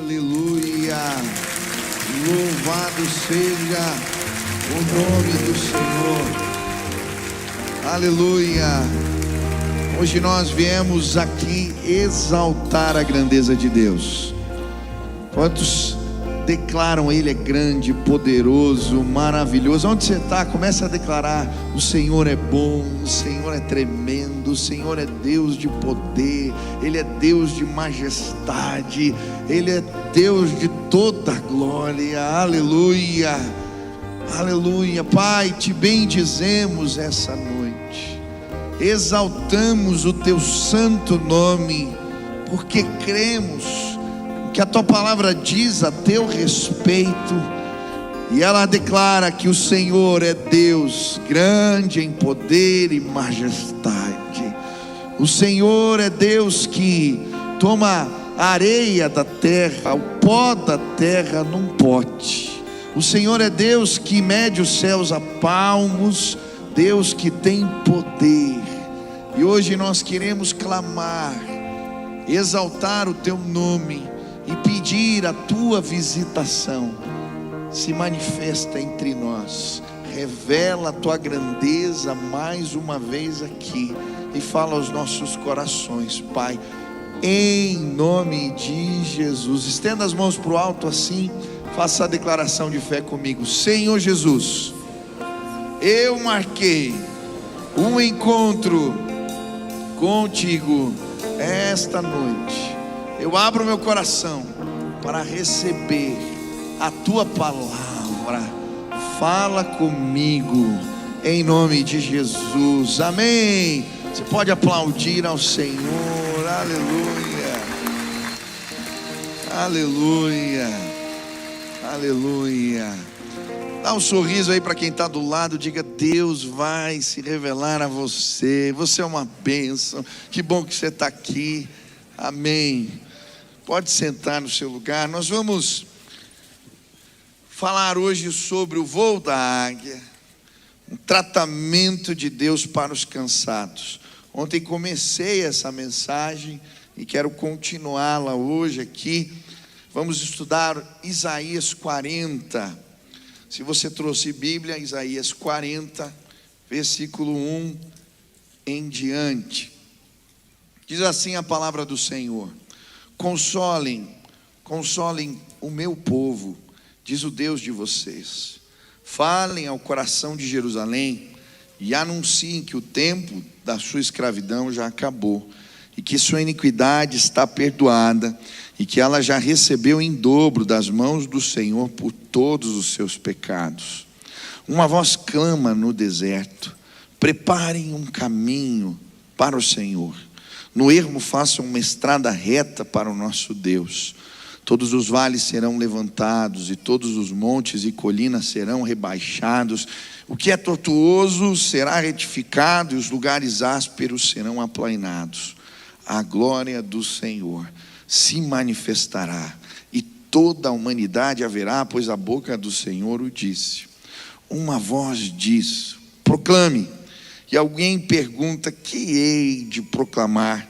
Aleluia, louvado seja o nome do Senhor. Aleluia. Hoje nós viemos aqui exaltar a grandeza de Deus. Quantos declaram Ele é grande, poderoso, maravilhoso? Onde você está, começa a declarar: o Senhor é bom, o Senhor é tremendo, o Senhor é Deus de poder, Ele é Deus de majestade, Ele é Deus de toda glória. Aleluia, aleluia. Pai, te bendizemos essa noite, exaltamos o teu santo nome, porque cremos que a tua palavra diz a teu respeito, e ela declara que o Senhor é Deus grande em poder e majestade. O Senhor é Deus que toma a areia da terra, o pó da terra num pote. O Senhor é Deus que mede os céus a palmos, Deus que tem poder. E hoje nós queremos clamar, exaltar o teu nome e pedir a tua visitação. Se manifesta entre nós, revela a tua grandeza mais uma vez aqui e fala aos nossos corações, Pai, em nome de Jesus. Estenda as mãos para o alto assim, faça a declaração de fé comigo. Senhor Jesus, eu marquei um encontro contigo esta noite. Eu abro meu coração para receber a tua palavra. Fala comigo em nome de Jesus. Amém. Você pode aplaudir ao Senhor. Aleluia, aleluia, aleluia. Dá um sorriso aí para quem está do lado. Diga: Deus vai se revelar a você. Você é uma bênção. Que bom que você está aqui. Amém. Pode sentar no seu lugar. Nós vamos falar hoje sobre o voo da águia, um tratamento de Deus para os cansados. Ontem comecei essa mensagem e quero continuá-la hoje aqui. Vamos estudar Isaías 40. Se você trouxe Bíblia, Isaías 40, versículo 1 em diante. Diz assim a palavra do Senhor: Consolem o meu povo, diz o Deus de vocês. Falem ao coração de Jerusalém e anunciem que o tempo da sua escravidão já acabou, e que sua iniquidade está perdoada, e que ela já recebeu em dobro das mãos do Senhor por todos os seus pecados. Uma voz clama no deserto: preparem um caminho para o Senhor. No ermo façam uma estrada reta para o nosso Deus. Todos os vales serão levantados e todos os montes e colinas serão rebaixados. O que é tortuoso será retificado e os lugares ásperos serão aplainados. A glória do Senhor se manifestará e toda a humanidade a verá, pois a boca do Senhor o disse. Uma voz diz: proclame. E alguém pergunta: que hei de proclamar?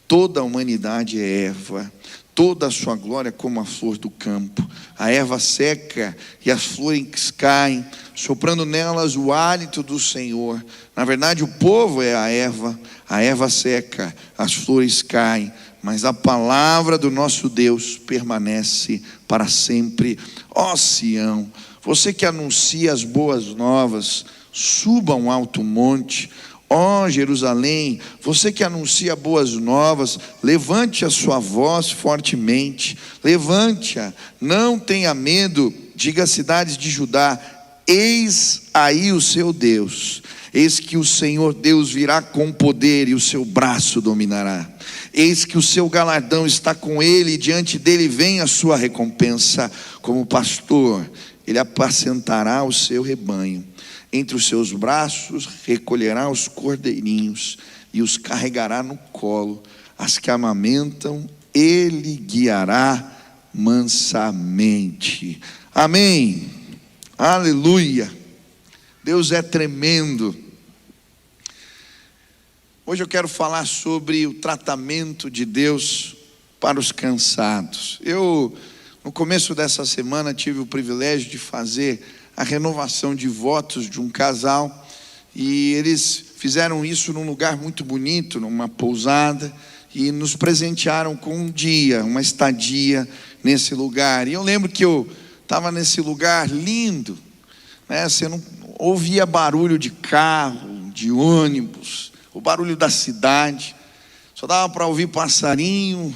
Toda a humanidade é erva, toda a sua glória como a flor do campo. A erva seca e as flores caem, soprando nelas o hálito do Senhor. Na verdade, o povo é a erva seca, as flores caem, mas a palavra do nosso Deus permanece para sempre. Ó Sião, você que anuncia as boas novas, suba a um alto monte. Ó Jerusalém, você que anuncia boas novas, levante a sua voz fortemente, levante-a, não tenha medo. Diga às cidades de Judá: eis aí o seu Deus. Eis que o Senhor Deus virá com poder e o seu braço dominará. Eis que o seu galardão está com ele e diante dele vem a sua recompensa. Como pastor, ele apacentará o seu rebanho. Entre os seus braços recolherá os cordeirinhos e os carregará no colo. As que amamentam, ele guiará mansamente. Amém. Aleluia. Deus é tremendo. Hoje eu quero falar sobre o tratamento de Deus para os cansados. Eu, no começo dessa semana, tive o privilégio de fazer a renovação de votos de um casal, e eles fizeram isso num lugar muito bonito, numa pousada, e nos presentearam com um dia, uma estadia nesse lugar. E eu lembro que eu estava nesse lugar lindo, né? Você não ouvia barulho de carro, de ônibus, o barulho da cidade, só dava para ouvir passarinho,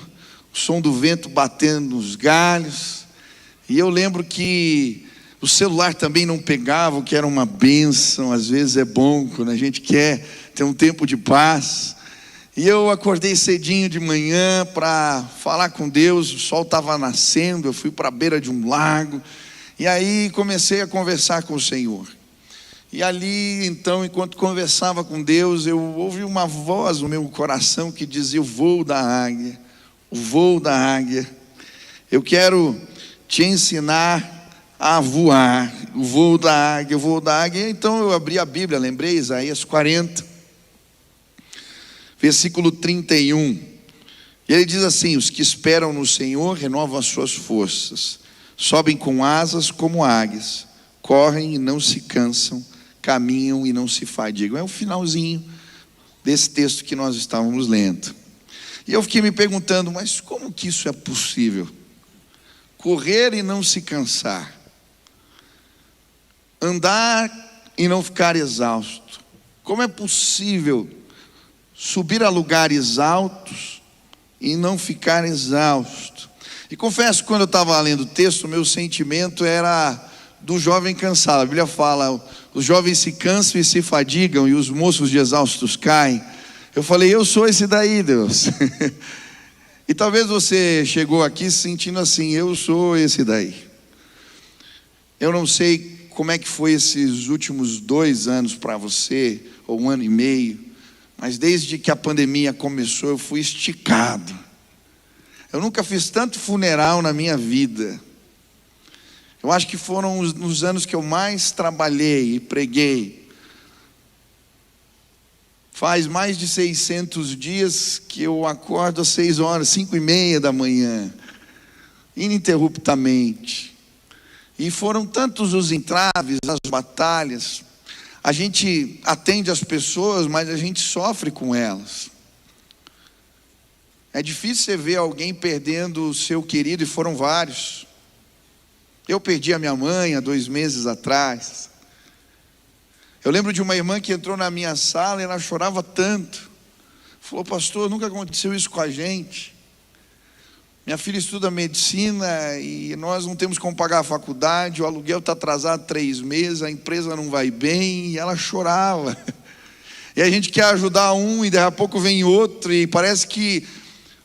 o som do vento batendo nos galhos. E eu lembro que o celular também não pegava, o que era uma bênção. Às vezes é bom quando a gente quer ter um tempo de paz. E eu acordei cedinho de manhã para falar com Deus. O sol estava nascendo, eu fui para a beira de um lago, e aí comecei a conversar com o Senhor. E ali, então, enquanto conversava com Deus, eu ouvi uma voz no meu coração que dizia: o voo da águia, o voo da águia. Eu quero te ensinar a voar, o voo da águia, o voo da águia. Então eu abri a Bíblia, lembrei, Isaías 40, versículo 31. E ele diz assim: os que esperam no Senhor renovam as suas forças, sobem com asas como águias, correm e não se cansam, caminham e não se fadigam. É o finalzinho desse texto que nós estávamos lendo. E eu fiquei me perguntando, mas como que isso é possível? Correr e não se cansar, andar e não ficar exausto. Como é possível subir a lugares altos e não ficar exausto? E confesso que quando eu estava lendo o texto, o meu sentimento era do jovem cansado. A Bíblia fala: os jovens se cansam e se fadigam, e os moços de exaustos caem. Eu falei: eu sou esse daí, Deus. E talvez você chegou aqui se sentindo assim: eu sou esse daí. Eu não sei como é que foi esses últimos 2 anos para você, ou 1 ano e meio, mas desde que a pandemia começou, eu fui esticado. Eu nunca fiz tanto funeral na minha vida. Eu acho que foram os anos que eu mais trabalhei e preguei. Faz mais de 600 dias que eu acordo às 6 horas, 5:30 da manhã, ininterruptamente. E foram tantos os entraves, as batalhas. A gente atende as pessoas, mas a gente sofre com elas. É difícil você ver alguém perdendo o seu querido, e foram vários. Eu perdi a minha mãe há 2 meses atrás. Eu lembro de uma irmã que entrou na minha sala e ela chorava tanto. Falou: pastor, nunca aconteceu isso com a gente. Minha filha estuda medicina e nós não temos como pagar a faculdade, o aluguel está atrasado 3 meses, a empresa não vai bem, e ela chorava. E a gente quer ajudar um e daqui a pouco vem outro, e parece que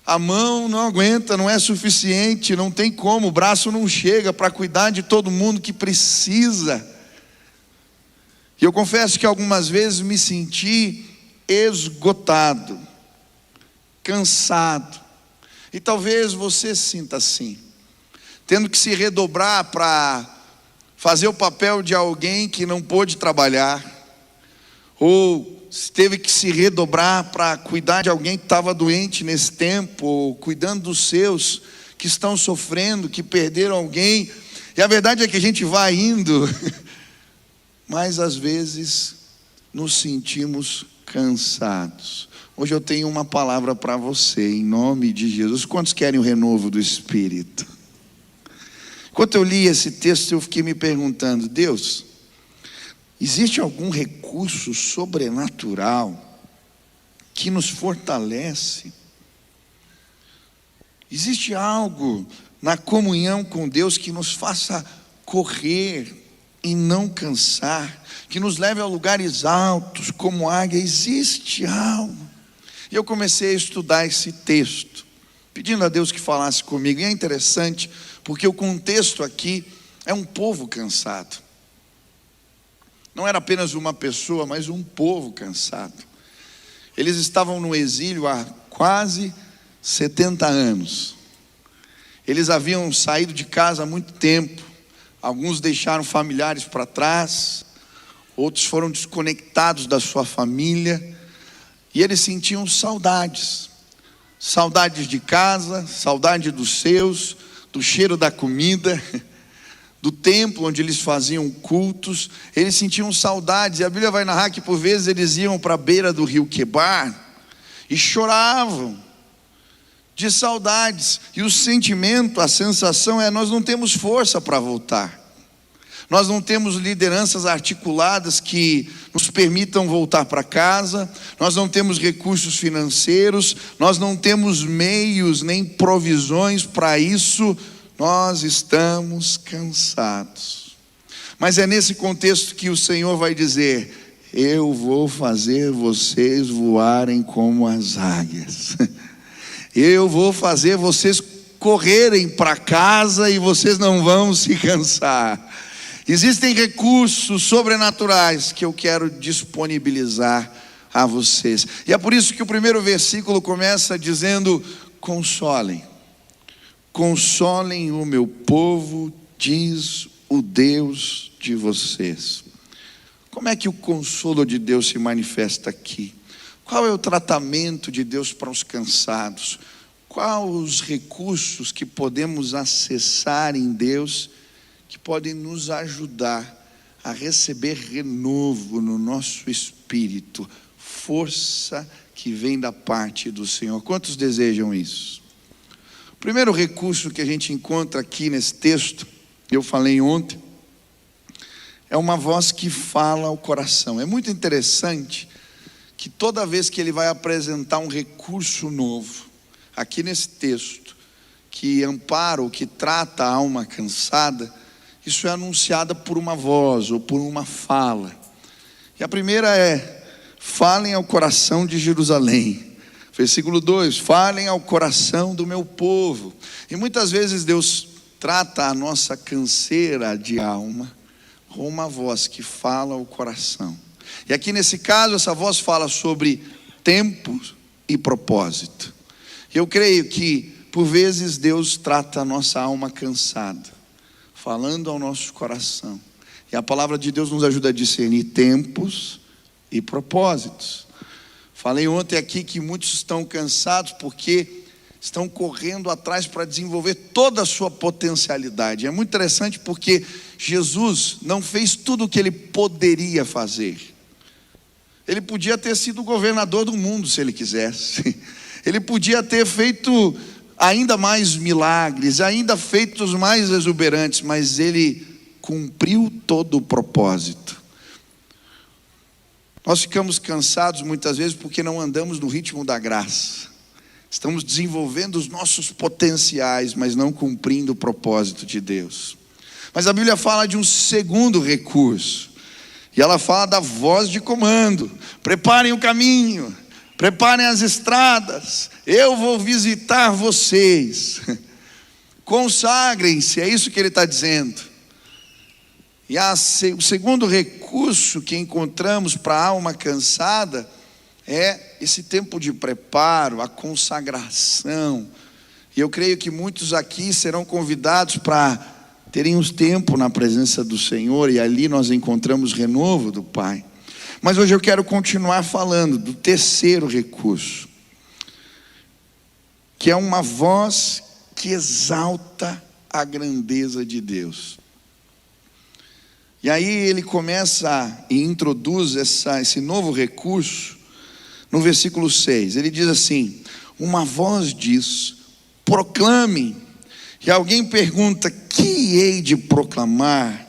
a mão não aguenta, não é suficiente, não tem como, o braço não chega para cuidar de todo mundo que precisa. E eu confesso que algumas vezes me senti esgotado, cansado. E talvez você se sinta assim, tendo que se redobrar para fazer o papel de alguém que não pôde trabalhar, ou teve que se redobrar para cuidar de alguém que estava doente nesse tempo, ou cuidando dos seus que estão sofrendo, que perderam alguém. E a verdade é que a gente vai indo, mas às vezes nos sentimos cansados. Hoje eu tenho uma palavra para você, em nome de Jesus. Quantos querem o renovo do Espírito? Enquanto eu li esse texto, eu fiquei me perguntando: Deus, existe algum recurso sobrenatural que nos fortalece? Existe algo na comunhão com Deus que nos faça correr e não cansar, que nos leve a lugares altos como águia? Existe algo. E eu comecei a estudar esse texto, pedindo a Deus que falasse comigo. E é interessante, porque o contexto aqui é um povo cansado. Não era apenas uma pessoa, mas um povo cansado. Eles estavam no exílio há quase 70 anos. Eles haviam saído de casa há muito tempo. Alguns deixaram familiares para trás, outros foram desconectados da sua família, e eles sentiam saudades saudades de casa, saudade dos seus, do cheiro da comida, do templo onde eles faziam cultos. Eles sentiam saudades, e a Bíblia vai narrar que por vezes eles iam para a beira do rio Quebar e choravam de saudades. E o sentimento, a sensação é: nós não temos força para voltar, nós não temos lideranças articuladas que nos permitam voltar para casa, nós não temos recursos financeiros, nós não temos meios nem provisões para isso, nós estamos cansados. Mas é nesse contexto que o Senhor vai dizer: eu vou fazer vocês voarem como as águias, eu vou fazer vocês correrem para casa e vocês não vão se cansar. Existem recursos sobrenaturais que eu quero disponibilizar a vocês. E é por isso que o primeiro versículo começa dizendo: consolem, consolem o meu povo, diz o Deus de vocês. Como é que o consolo de Deus se manifesta aqui? Qual é o tratamento de Deus para os cansados? Quais os recursos que podemos acessar em Deus que podem nos ajudar a receber renovo no nosso espírito, força que vem da parte do Senhor? Quantos desejam isso? O primeiro recurso que a gente encontra aqui nesse texto, eu falei ontem, é uma voz que fala ao coração. É muito interessante que toda vez que ele vai apresentar um recurso novo, aqui nesse texto, que ampara ou que trata a alma cansada, isso é anunciada por uma voz ou por uma fala. E a primeira é: falem ao coração de Jerusalém. Versículo 2: falem ao coração do meu povo. E muitas vezes Deus trata a nossa canseira de alma com uma voz que fala ao coração. E aqui nesse caso, essa voz fala sobre tempo e propósito. Eu creio que por vezes Deus trata a nossa alma cansada, falando ao nosso coração. E a palavra de Deus nos ajuda a discernir tempos e propósitos. Falei ontem aqui que muitos estão cansados porque estão correndo atrás para desenvolver toda a sua potencialidade. É muito interessante porque Jesus não fez tudo o que ele poderia fazer. Ele podia ter sido o governador do mundo se ele quisesse. Ele podia ter feito ainda mais milagres, ainda feitos mais exuberantes, mas ele cumpriu todo o propósito. Nós ficamos cansados muitas vezes porque não andamos no ritmo da graça. Estamos desenvolvendo os nossos potenciais, mas não cumprindo o propósito de Deus. Mas a Bíblia fala de um segundo recurso, e ela fala da voz de comando: preparem o caminho, preparem as estradas, eu vou visitar vocês. Consagrem-se, é isso que ele está dizendo. E o segundo recurso que encontramos para a alma cansada é esse tempo de preparo, a consagração. E eu creio que muitos aqui serão convidados para terem um tempo na presença do Senhor, e ali nós encontramos renovo do Pai. Mas hoje eu quero continuar falando do terceiro recurso, que é uma voz que exalta a grandeza de Deus. E aí ele começa e introduz esse novo recurso no versículo 6. Ele diz assim: uma voz diz, proclame. E alguém pergunta: que hei de proclamar?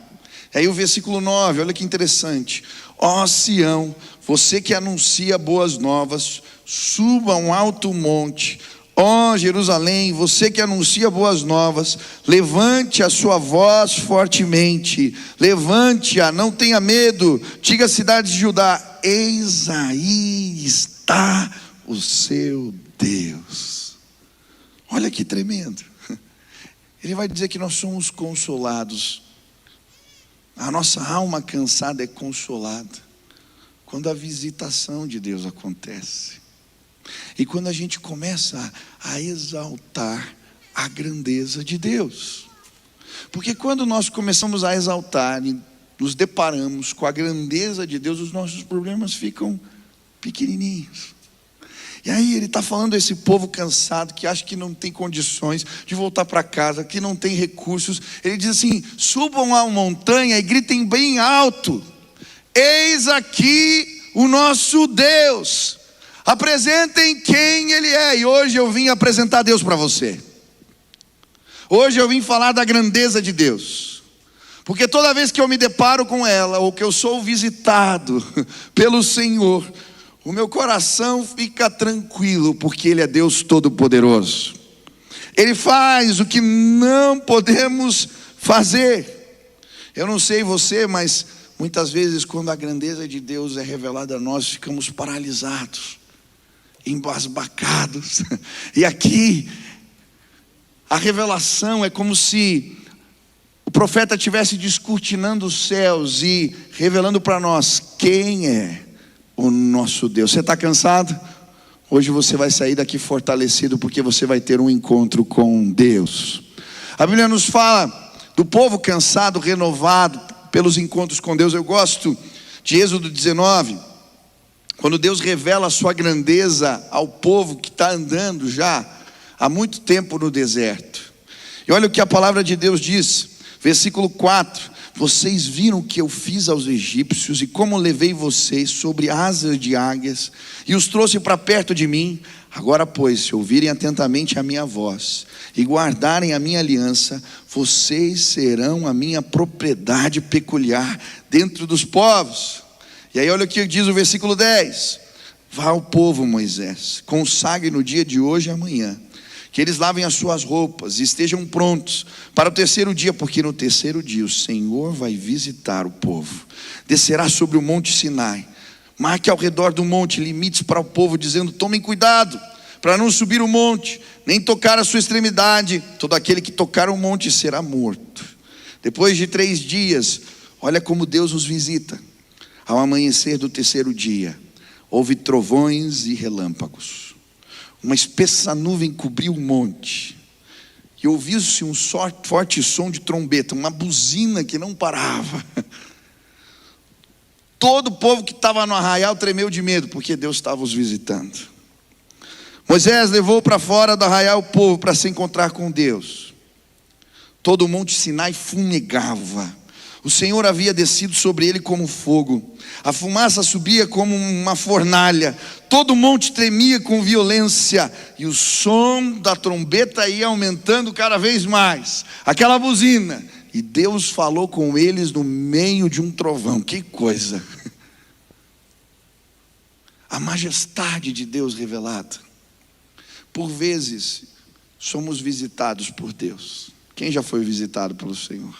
E aí o versículo 9, olha que interessante: ó Sião, você que anuncia boas novas, suba a um alto monte. Ó Jerusalém, você que anuncia boas novas, levante a sua voz fortemente, levante-a, não tenha medo, diga às cidades de Judá: eis aí está o seu Deus. Olha que tremendo. Ele vai dizer que nós somos consolados. A nossa alma cansada é consolada quando a visitação de Deus acontece. E quando a gente começa a exaltar a grandeza de Deus. Porque quando nós começamos a exaltar e nos deparamos com a grandeza de Deus, os nossos problemas ficam pequenininhos. E aí ele está falando a esse povo cansado, que acha que não tem condições de voltar para casa, que não tem recursos. Ele diz assim: subam a montanha e gritem bem alto: eis aqui o nosso Deus, apresentem quem Ele é. E hoje eu vim apresentar Deus para você. Hoje eu vim falar da grandeza de Deus, porque toda vez que eu me deparo com ela, ou que eu sou visitado pelo Senhor, o meu coração fica tranquilo, porque Ele é Deus Todo-Poderoso. Ele faz o que não podemos fazer. Eu não sei você, mas muitas vezes quando a grandeza de Deus é revelada a nós, ficamos paralisados, embasbacados. E aqui a revelação é como se o profeta estivesse descortinando os céus e revelando para nós quem é o nosso Deus. Você está cansado? Hoje você vai sair daqui fortalecido, porque você vai ter um encontro com Deus. A Bíblia nos fala do povo cansado, renovado pelos encontros com Deus. Eu gosto de Êxodo 19, quando Deus revela a sua grandeza ao povo que está andando já há muito tempo no deserto. E olha o que a palavra de Deus diz, versículo 4: vocês viram o que eu fiz aos egípcios, e como levei vocês sobre asas de águias e os trouxe para perto de mim. Agora pois, se ouvirem atentamente a minha voz e guardarem a minha aliança, vocês serão a minha propriedade peculiar dentro dos povos. E aí olha o que diz o versículo 10: vá ao povo, Moisés, consagre no dia de hoje e amanhã, que eles lavem as suas roupas e estejam prontos para o terceiro dia, porque no terceiro dia o Senhor vai visitar o povo. Descerá sobre o monte Sinai, marque ao redor do monte limites para o povo, dizendo: tomem cuidado para não subir o monte, nem tocar a sua extremidade. Todo aquele que tocar o monte será morto. Depois de 3 dias, olha como Deus os visita. Ao amanhecer do terceiro dia, houve trovões e relâmpagos. Uma espessa nuvem cobriu o monte, e ouviu-se um forte som de trombeta, uma buzina que não parava. Todo o povo que estava no arraial tremeu de medo, porque Deus estava os visitando. Moisés levou para fora do arraial o povo para se encontrar com Deus. Todo o monte Sinai fumegava. O Senhor havia descido sobre ele como fogo. A fumaça subia como uma fornalha. Todo o monte tremia com violência. E o som da trombeta ia aumentando cada vez mais. Aquela buzina. E Deus falou com eles no meio de um trovão. Que coisa! A majestade de Deus revelada. Por vezes, somos visitados por Deus. Quem já foi visitado pelo Senhor?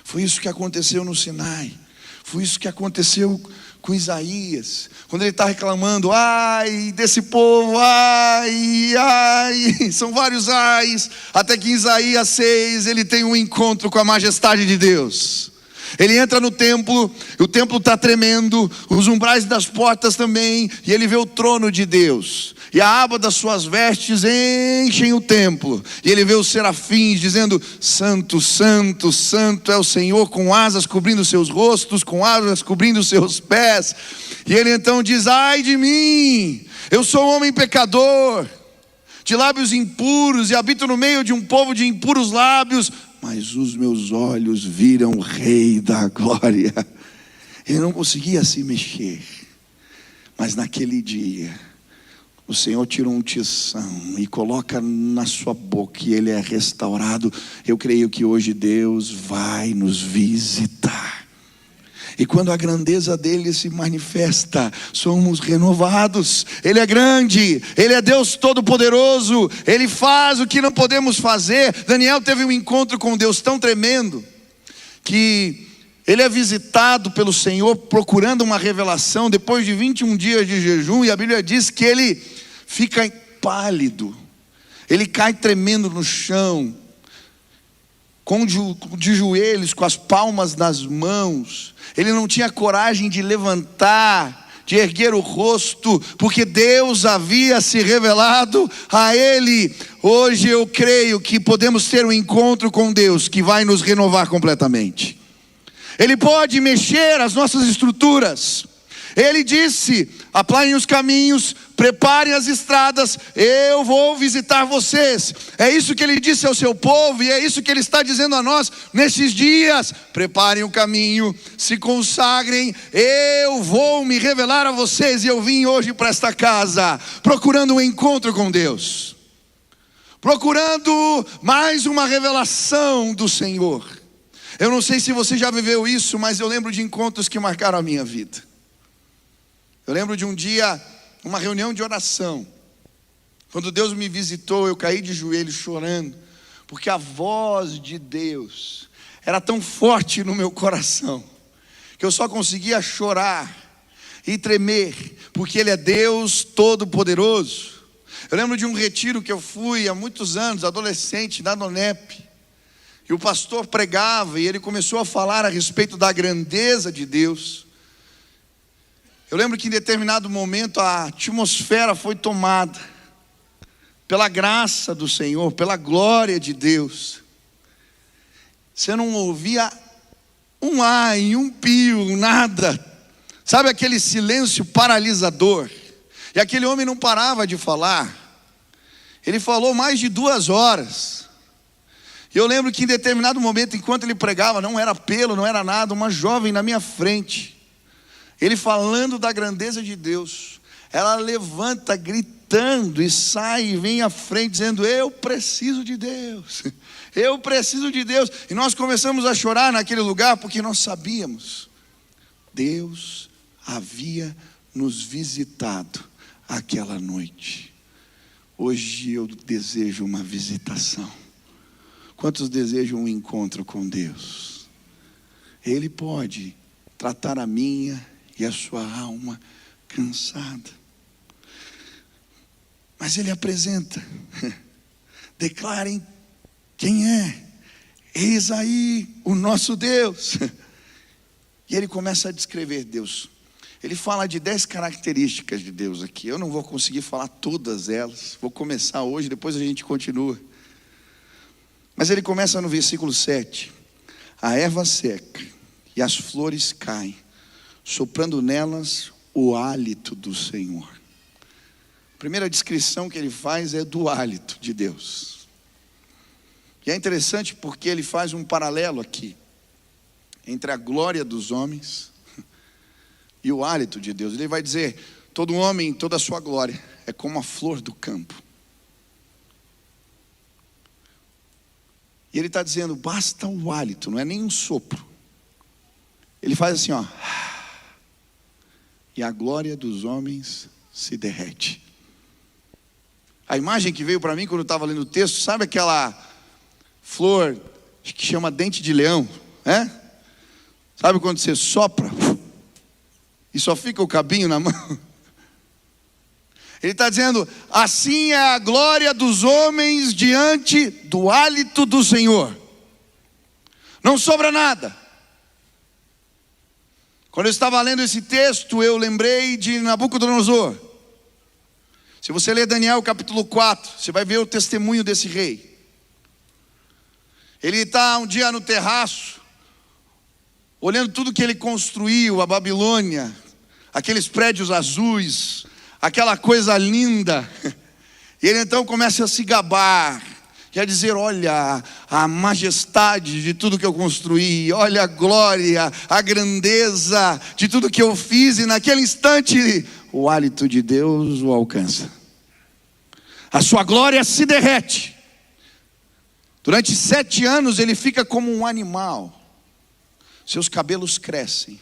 Foi isso que aconteceu no Sinai. Foi isso que aconteceu com Isaías, quando ele está reclamando: ai desse povo, ai, são vários ais, até que em Isaías 6 ele tem um encontro com a majestade de Deus. Ele entra no templo, o templo está tremendo, os umbrais das portas também, e ele vê o trono de Deus, e a aba das suas vestes enchem o templo, e ele vê os serafins dizendo: santo, santo, santo é o Senhor, com asas cobrindo seus rostos, com asas cobrindo seus pés. E ele então diz: ai de mim, eu sou um homem pecador, de lábios impuros, e habito no meio de um povo de impuros lábios, mas os meus olhos viram o Rei da Glória. Ele não conseguia se mexer, mas naquele dia o Senhor tirou um tição e coloca na sua boca, e ele é restaurado. Eu creio que hoje Deus vai nos visitar, e quando a grandeza dele se manifesta, somos renovados. Ele é grande, ele é Deus Todo-Poderoso, ele faz o que não podemos fazer. Daniel teve um encontro com Deus tão tremendo, que ele é visitado pelo Senhor procurando uma revelação, depois de 21 dias de jejum, e a Bíblia diz que ele fica pálido, ele cai tremendo no chão, de joelhos, com as palmas nas mãos. Ele não tinha coragem de levantar, de erguer o rosto, porque Deus havia se revelado a ele. Hoje eu creio que podemos ter um encontro com Deus que vai nos renovar completamente. Ele pode mexer as nossas estruturas. Ele disse: aplainem os caminhos, preparem as estradas, eu vou visitar vocês. É isso que ele disse ao seu povo, e é isso que ele está dizendo a nós nesses dias. Preparem o caminho, se consagrem, eu vou me revelar a vocês. E eu vim hoje para esta casa, procurando um encontro com Deus, procurando mais uma revelação do Senhor. Eu não sei se você já viveu isso, mas eu lembro de encontros que marcaram a minha vida. Eu lembro de um dia, uma reunião de oração, quando Deus me visitou, eu caí de joelhos chorando, porque a voz de Deus era tão forte no meu coração, que eu só conseguia chorar e tremer, porque Ele é Deus Todo-Poderoso. Eu lembro de um retiro que eu fui há muitos anos, adolescente, na Donep, e o pastor pregava, e ele começou a falar a respeito da grandeza de Deus. Eu lembro que em determinado momento a atmosfera foi tomada pela graça do Senhor, pela glória de Deus. Você não ouvia um ai, um pio, nada. Sabe aquele silêncio paralisador? E aquele homem não parava de falar. Ele falou mais de 2 horas. E eu lembro que em determinado momento, enquanto ele pregava, não era apelo, não era nada, uma jovem na minha frente, ele falando da grandeza de Deus, ela levanta gritando e sai e vem à frente dizendo: eu preciso de Deus, eu preciso de Deus. E nós começamos a chorar naquele lugar, porque nós sabíamos, Deus havia nos visitado aquela noite. Hoje eu desejo uma visitação. Quantos desejam um encontro com Deus? Ele pode tratar a minha e a sua alma cansada, mas Ele apresenta: declarem quem é, eis aí o nosso Deus. E ele começa a descrever Deus. Ele fala de 10 características de Deus aqui. Eu não vou conseguir falar todas elas, vou começar hoje, depois a gente continua. Mas ele começa no versículo 7: a erva seca e as flores caem, soprando nelas o hálito do Senhor. A primeira descrição que ele faz é do hálito de Deus. E é interessante porque ele faz um paralelo aqui entre a glória dos homens e o hálito de Deus. Ele vai dizer: todo homem, toda a sua glória é como a flor do campo. E ele está dizendo, basta o hálito, não é nem um sopro. Ele faz assim, ó, e a glória dos homens se derrete. A imagem que veio para mim quando eu estava lendo o texto, sabe aquela flor que chama dente de leão, né? Sabe quando você sopra e só fica o cabinho na mão? Ele está dizendo, assim é a glória dos homens diante do hálito do Senhor. Não sobra nada. Quando eu estava lendo esse texto, eu lembrei de Nabucodonosor. Se você ler Daniel capítulo 4, você vai ver o testemunho desse rei. Ele está um dia no terraço, olhando tudo que ele construiu, a Babilônia, aqueles prédios azuis, aquela coisa linda. E ele então começa a se gabar, quer dizer, olha a majestade de tudo que eu construí, olha a glória, a grandeza de tudo que eu fiz. E naquele instante o hálito de Deus o alcança. A sua glória se derrete. Durante 7 anos ele fica como um animal. Seus cabelos crescem,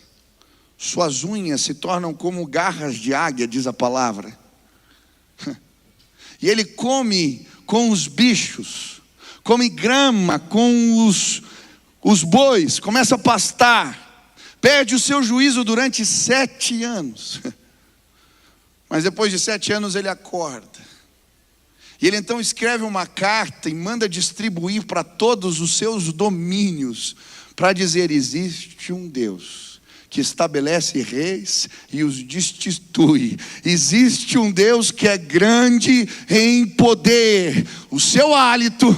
suas unhas se tornam como garras de águia, diz a palavra. E ele come com os bichos, come grama com os bois, começa a pastar, perde o seu juízo durante 7 anos. Mas depois de 7 anos ele acorda. E ele então escreve uma carta e manda distribuir para todos os seus domínios, para dizer, existe um Deus que estabelece reis e os destitui. Existe um Deus que é grande em poder. O seu hálito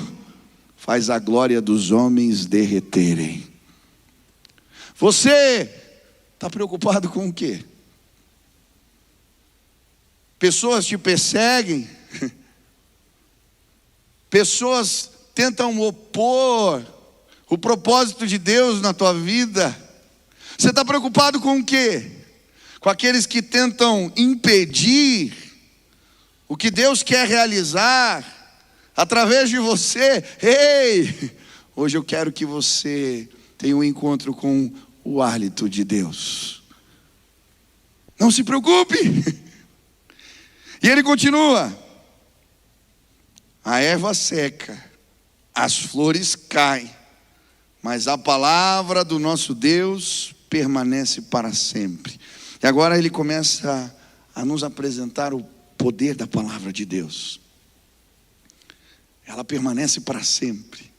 faz a glória dos homens derreterem. Você está preocupado com o quê? pessoas te perseguem, pessoas tentam opor o propósito de Deus na tua vida. Você está preocupado com o quê? Com aqueles que tentam impedir o que Deus quer realizar através de você. Ei, hoje eu quero que você tenha um encontro com o hálito de Deus. Não se preocupe. E ele continua: a erva seca, as flores caem, mas a palavra do nosso Deus permanece para sempre. E agora ele começa a nos apresentar o poder da palavra de Deus. Ela permanece para sempre.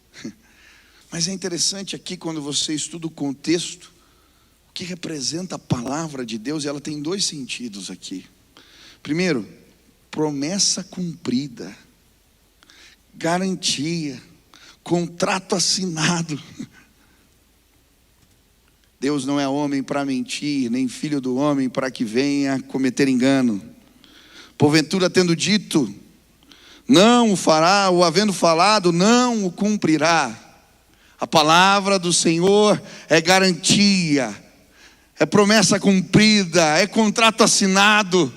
Mas é interessante aqui, quando você estuda o contexto, o que representa a palavra de Deus, ela tem dois sentidos aqui. Primeiro, promessa cumprida, garantia, contrato assinado. Deus não é homem para mentir, nem filho do homem para que venha cometer engano. Porventura, tendo dito, não o fará, ou havendo falado, não o cumprirá. A palavra do Senhor é garantia, é promessa cumprida, é contrato assinado.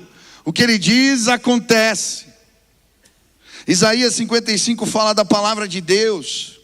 O que ele diz acontece. Isaías 55 fala da palavra de Deus.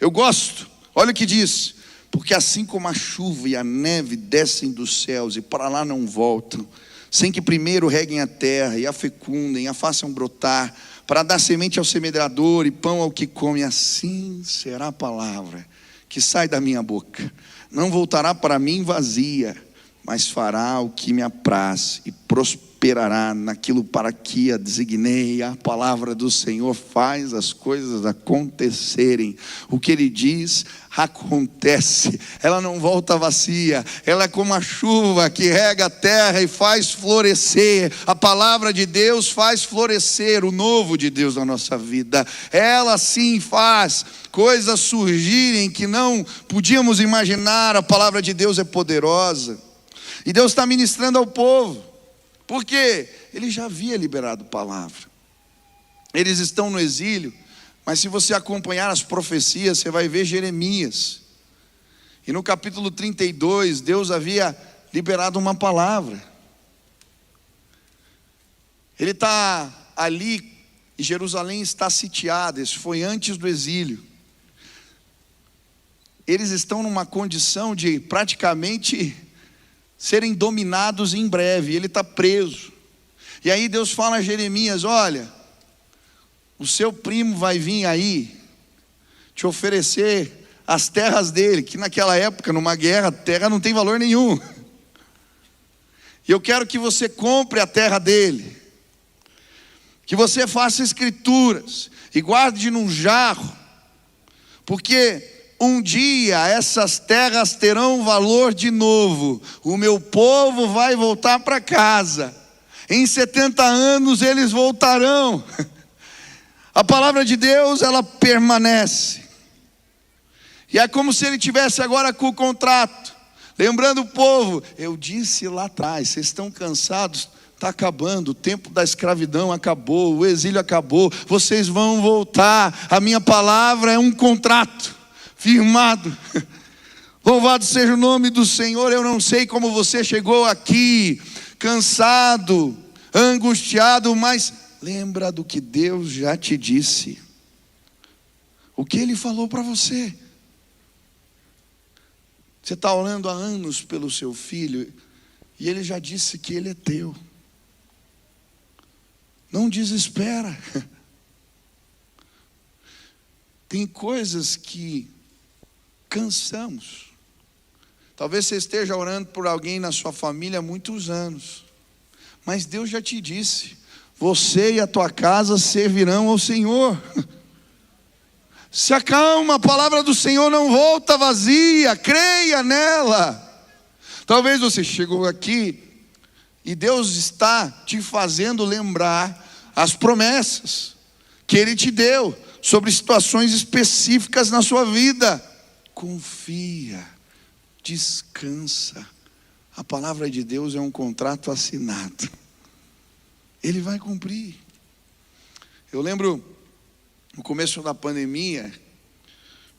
Eu gosto, olha o que diz: porque assim como a chuva e a neve descem dos céus e para lá não voltam, sem que primeiro reguem a terra e a fecundem, a façam brotar, para dar semente ao semeador e pão ao que come, assim será a palavra que sai da minha boca. Não voltará para mim vazia, mas fará o que me apraz e prosperará naquilo para que a designei. A palavra do Senhor faz as coisas acontecerem. O que ele diz acontece. Ela não volta vazia. Ela é como a chuva que rega a terra e faz florescer. A palavra de Deus faz florescer o novo de Deus na nossa vida. Ela sim faz coisas surgirem que não podíamos imaginar. A palavra de Deus é poderosa. E Deus está ministrando ao povo. Por quê? Ele já havia liberado palavra. Eles estão no exílio, mas se você acompanhar as profecias, você vai ver Jeremias. E no capítulo 32, Deus havia liberado uma palavra. Ele está ali, e Jerusalém está sitiada. Isso foi antes do exílio. Eles estão numa condição de praticamente serem dominados em breve. Ele está preso. E aí Deus fala a Jeremias: olha, o seu primo vai vir aí te oferecer as terras dele, que naquela época, numa guerra, terra não tem valor nenhum. E eu quero que você compre a terra dele, que você faça escrituras e guarde num jarro, porque um dia essas terras terão valor de novo. O meu povo vai voltar para casa. Em 70 anos eles voltarão. A palavra de Deus, ela permanece. E é como se ele tivesse agora com o contrato. Lembrando o povo: eu disse lá atrás, vocês estão cansados? Está acabando, o tempo da escravidão acabou, o exílio acabou, vocês vão voltar. A minha palavra é um contrato firmado. Louvado seja o nome do Senhor. Eu não sei como você chegou aqui, cansado, angustiado, mas lembra do que Deus já te disse. O que Ele falou para você. Você está orando há anos pelo seu filho, e Ele já disse que ele é teu. Não desespera. Tem coisas que cansamos. Talvez você esteja orando por alguém na sua família há muitos anos, mas Deus já te disse: você e a tua casa servirão ao Senhor. Se acalma, a palavra do Senhor não volta vazia, creia nela. Talvez você chegou aqui e Deus está te fazendo lembrar as promessas que Ele te deu sobre situações específicas na sua vida. Confia, descansa. A palavra de Deus é um contrato assinado. Ele vai cumprir. Eu lembro, no começo da pandemia,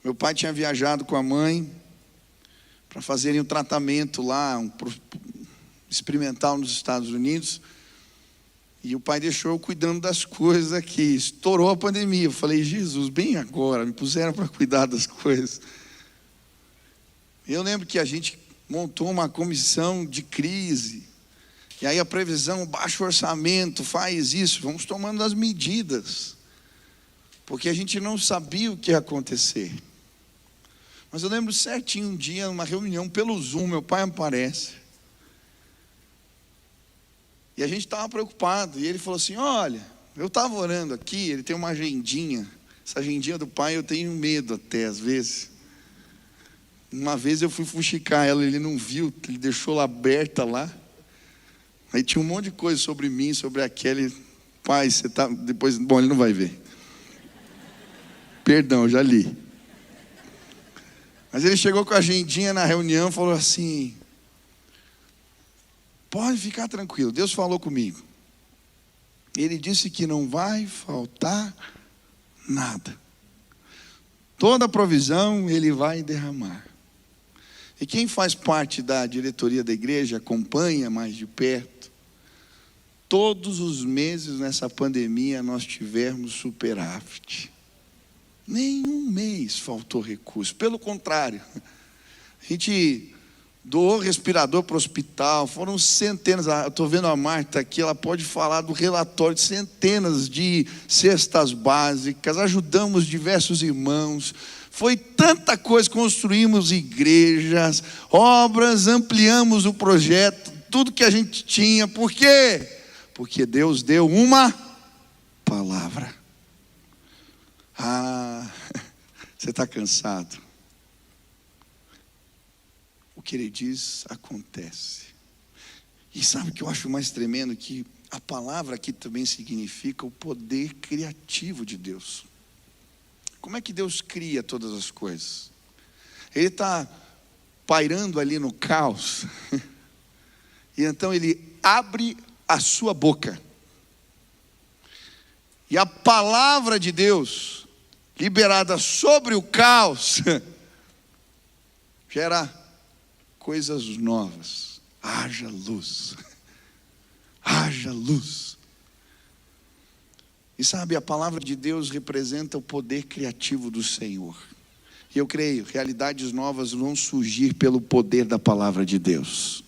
meu pai tinha viajado com a mãe para fazerem um tratamento lá, experimental nos Estados Unidos. E o pai deixou eu cuidando das coisas aqui. Estourou a pandemia. Eu falei, Jesus, bem agora, me puseram para cuidar das coisas. Eu lembro que a gente montou uma comissão de crise. E aí a previsão, baixo orçamento, faz isso. Vamos tomando as medidas. Porque a gente não sabia o que ia acontecer. Mas eu lembro certinho um dia, numa reunião pelo Zoom, meu pai aparece. E a gente estava preocupado. E ele falou assim, olha, eu estava orando aqui, ele tem uma agendinha. Essa agendinha do pai eu tenho medo até, às vezes. Uma vez eu fui fuxicar ela, ele não viu, ele deixou ela aberta lá. Aí tinha um monte de coisa sobre mim, sobre aquele. Pai, você tá. Depois. Bom, ele não vai ver. Perdão, já li. Mas ele chegou com a agendinha na reunião e falou assim: pode ficar tranquilo, Deus falou comigo. Ele disse que não vai faltar nada. Toda provisão Ele vai derramar. E quem faz parte da diretoria da igreja, acompanha mais de perto, todos os meses nessa pandemia nós tivemos superávit. Nenhum mês faltou recurso, pelo contrário, a gente doou respirador para o hospital, foram centenas, eu estou vendo a Marta aqui, ela pode falar do relatório de centenas de cestas básicas, ajudamos diversos irmãos, foi tanta coisa, construímos igrejas, obras, ampliamos o projeto, tudo que a gente tinha. Por quê? Porque Deus deu uma palavra. Você está cansado? O que Ele diz acontece. E sabe o que eu acho mais tremendo? Que a palavra aqui também significa o poder criativo de Deus. Como é que Deus cria todas as coisas? Ele está pairando ali no caos. E então Ele abre a sua boca. E a palavra de Deus, liberada sobre o caos, gera coisas novas. Haja luz. Haja luz. E sabe, a palavra de Deus representa o poder criativo do Senhor. E eu creio, realidades novas vão surgir pelo poder da palavra de Deus.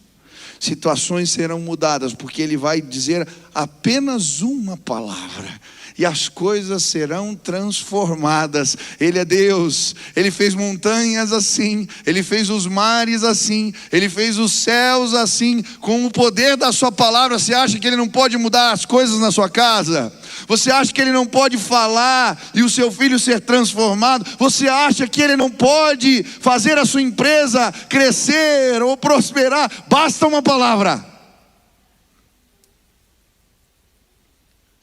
Situações serão mudadas, porque Ele vai dizer apenas uma palavra. E as coisas serão transformadas. Ele é Deus, Ele fez montanhas assim, Ele fez os mares assim, Ele fez os céus assim, com o poder da sua palavra. Você acha que Ele não pode mudar as coisas na sua casa? Você acha que Ele não pode falar e o seu filho ser transformado? Você acha que Ele não pode fazer a sua empresa crescer ou prosperar? Basta uma palavra.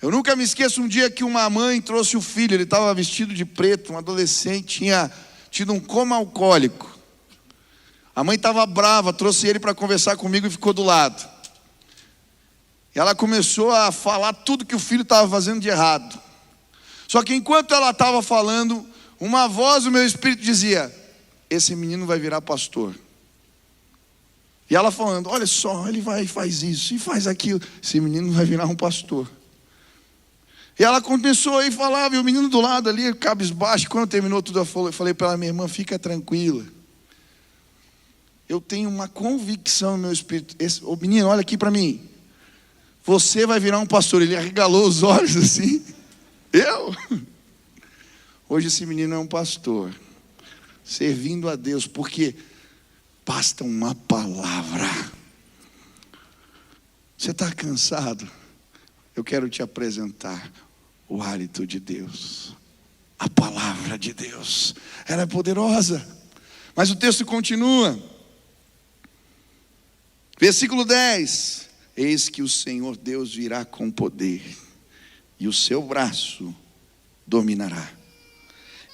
Eu nunca me esqueço um dia que uma mãe trouxe o filho, ele estava vestido de preto, um adolescente, tinha tido um coma alcoólico. A mãe estava brava, trouxe ele para conversar comigo e ficou do lado. E ela começou a falar tudo que o filho estava fazendo de errado. Só que enquanto ela estava falando, uma voz do meu espírito dizia: esse menino vai virar pastor. E ela falando: olha só, ele vai e faz isso e faz aquilo, esse menino vai virar um pastor. E ela começou a falar, e o menino do lado ali, cabisbaixo. Quando terminou tudo, eu falei para ela: minha irmã, fica tranquila. Eu tenho uma convicção no meu espírito. Ô menino, olha aqui para mim. Você vai virar um pastor. Ele arregalou os olhos assim. Eu? Hoje esse menino é um pastor, servindo a Deus, porque basta uma palavra. Você está cansado? Eu quero te apresentar o hálito de Deus, a palavra de Deus. Ela é poderosa. Mas o texto continua. Versículo 10. Eis que o Senhor Deus virá com poder, e o seu braço dominará.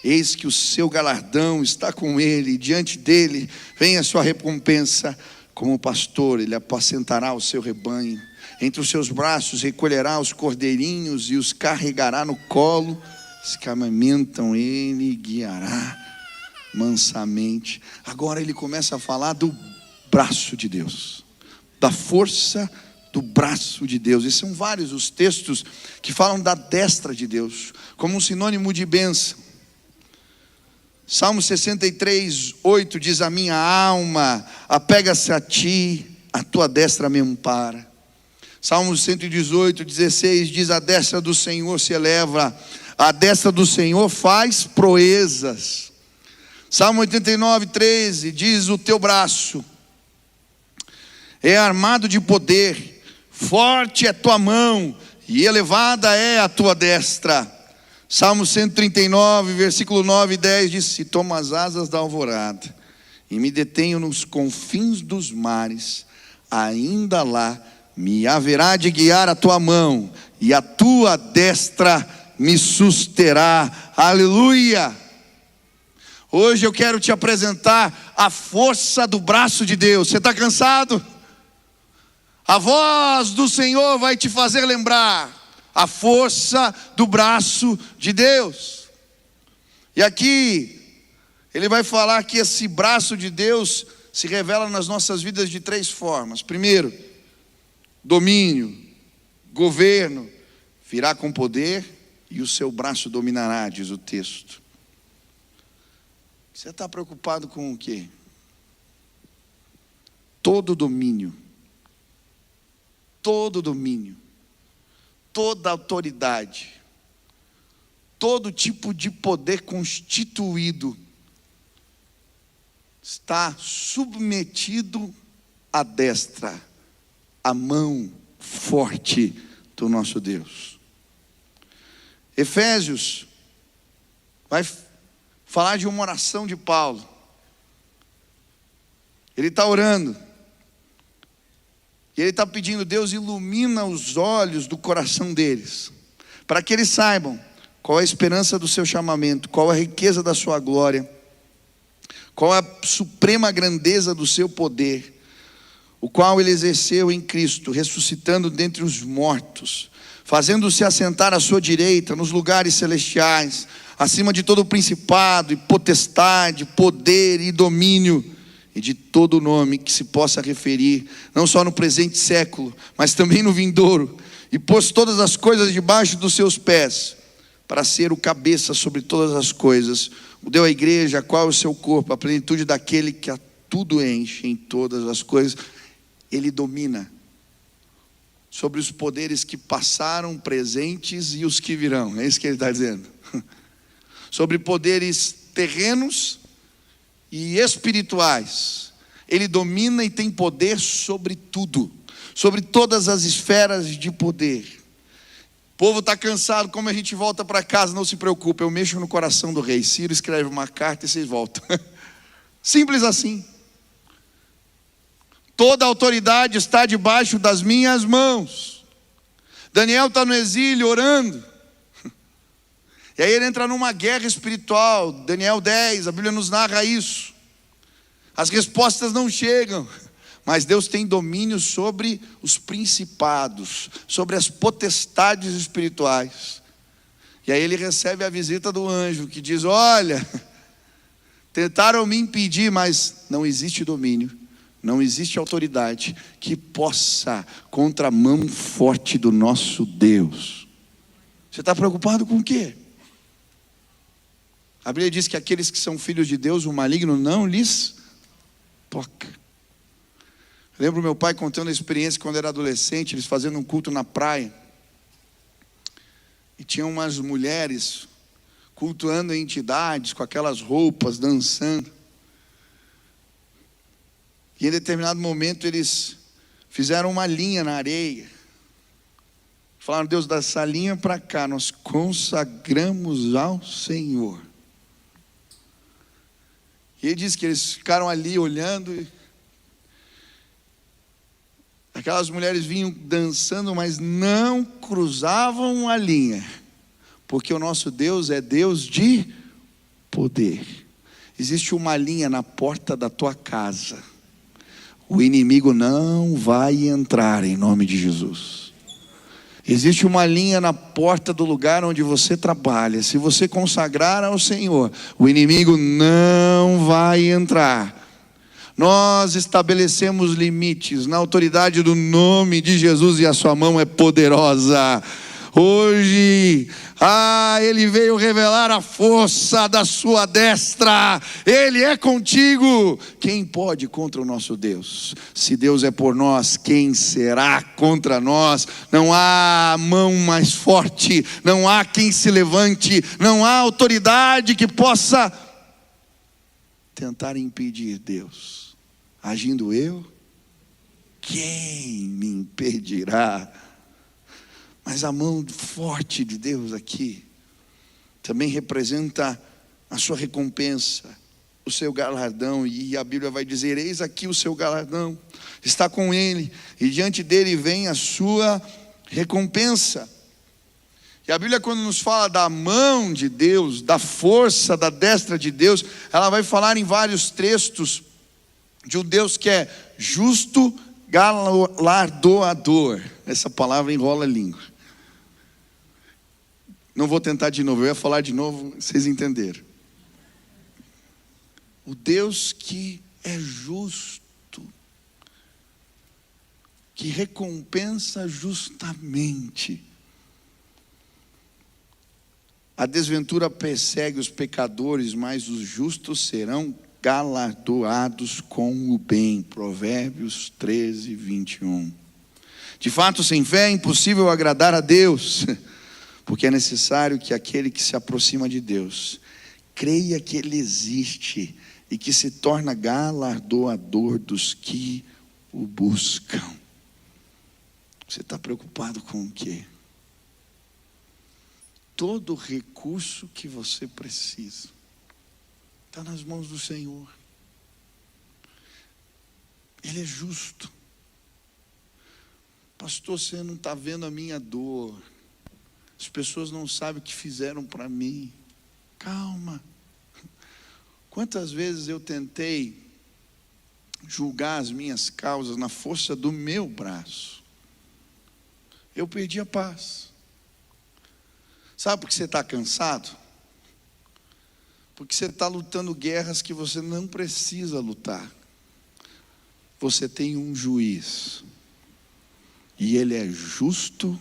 Eis que o seu galardão está com ele, e diante dele vem a sua recompensa. Como pastor, ele apacentará o seu rebanho. Entre os seus braços recolherá os cordeirinhos e os carregará no colo. Os que amamentam ele guiará mansamente. Agora ele começa a falar do braço de Deus, da força do braço de Deus. E são vários os textos que falam da destra de Deus, como um sinônimo de bênção. Salmo 63:8 diz: a minha alma apega-se a ti, a tua destra me ampara. Salmo 118:16 diz: a destra do Senhor se eleva, a destra do Senhor faz proezas. Salmo 89:13 diz: o teu braço é armado de poder, forte é tua mão e elevada é a tua destra. Salmo 139, versículo 9 e 10 diz: se tomo as asas da alvorada e me detenho nos confins dos mares, ainda lá me haverá de guiar a tua mão, e a tua destra me susterá. Aleluia! Hoje eu quero te apresentar a força do braço de Deus. Você está cansado? A voz do Senhor vai te fazer lembrar a força do braço de Deus. E aqui ele vai falar que esse braço de Deus se revela nas nossas vidas de 3 formas. Primeiro, domínio, governo, virá com poder e o seu braço dominará, diz o texto. Você está preocupado com o quê? Todo domínio, toda autoridade, todo tipo de poder constituído está submetido à destra, à mão forte do nosso Deus. Efésios vai falar de uma oração de Paulo. Ele está orando, e ele está pedindo: Deus, ilumina os olhos do coração deles, para que eles saibam qual é a esperança do seu chamamento, qual a riqueza da sua glória, qual a suprema grandeza do seu poder, o qual ele exerceu em Cristo, ressuscitando dentre os mortos, fazendo-se assentar à sua direita nos lugares celestiais, acima de todo principado e potestade, poder e domínio, e de todo nome que se possa referir, não só no presente século, mas também no vindouro, e pôs todas as coisas debaixo dos seus pés, para ser o cabeça sobre todas as coisas. O deu à igreja, a qual é o seu corpo, a plenitude daquele que a tudo enche em todas as coisas. Ele domina sobre os poderes que passaram, presentes e os que virão. É isso que ele está dizendo. Sobre poderes terrenos e espirituais. Ele domina e tem poder sobre tudo, sobre todas as esferas de poder. O povo está cansado, como a gente volta para casa, não se preocupe, eu mexo no coração do rei. Ciro escreve uma carta e vocês voltam. Simples assim. Toda a autoridade está debaixo das minhas mãos. Daniel está no exílio orando. E aí ele entra numa guerra espiritual. Daniel 10, a Bíblia nos narra isso. As respostas não chegam, mas Deus tem domínio sobre os principados, sobre as potestades espirituais. E aí ele recebe a visita do anjo, que diz: olha, tentaram me impedir, mas não existe domínio, não existe autoridade que possa contra a mão forte do nosso Deus. Você está preocupado com o quê? A Bíblia diz que aqueles que são filhos de Deus, o maligno não lhes toca. Eu lembro meu pai contando a experiência quando era adolescente, eles fazendo um culto na praia, e tinham umas mulheres cultuando entidades com aquelas roupas, dançando. E em determinado momento eles fizeram uma linha na areia. Falaram: Deus, dessa linha para cá nós consagramos ao Senhor. E ele diz que eles ficaram ali olhando, e aquelas mulheres vinham dançando, mas não cruzavam a linha, porque o nosso Deus é Deus de poder. Existe uma linha na porta da tua casa. o inimigo não vai entrar em nome de Jesus. Existe uma linha na porta do lugar onde você trabalha. Se você consagrar ao Senhor, o inimigo não vai entrar. Nós estabelecemos limites na autoridade do nome de Jesus, e a sua mão é poderosa. Hoje, Ele veio revelar a força da sua destra. Ele é contigo. Quem pode contra o nosso Deus? Se Deus é por nós, quem será contra nós? Não há mão mais forte, não há quem se levante, não há autoridade que possa tentar impedir Deus. Agindo eu, quem me impedirá? Mas a mão forte de Deus aqui também representa a sua recompensa, o seu galardão. E a Bíblia vai dizer: eis aqui o seu galardão, está com ele, e diante dele vem a sua recompensa. E a Bíblia, quando nos fala da mão de Deus, da força da destra de Deus, ela vai falar em vários textos de um Deus que é justo, galardoador. Essa palavra enrola a língua. Não vou tentar de novo, eu ia falar de novo, vocês entenderam. O Deus que é justo, que recompensa justamente. A desventura persegue os pecadores, mas os justos serão galardoados com o bem. Provérbios 13, 21. De fato, sem fé é impossível agradar a Deus, porque é necessário que aquele que se aproxima de Deus creia que Ele existe e que se torna galardoador dos que o buscam. Você está preocupado com o quê? Todo recurso que você precisa está nas mãos do Senhor. Ele é justo. Pastor, você não está vendo a minha dor. As pessoas não sabem o que fizeram para mim. Calma. Quantas vezes eu tentei julgar as minhas causas na força do meu braço? Eu perdi a paz. Sabe por que você está cansado? Porque você está lutando guerras que você não precisa lutar. Você tem um juiz, e Ele é justo,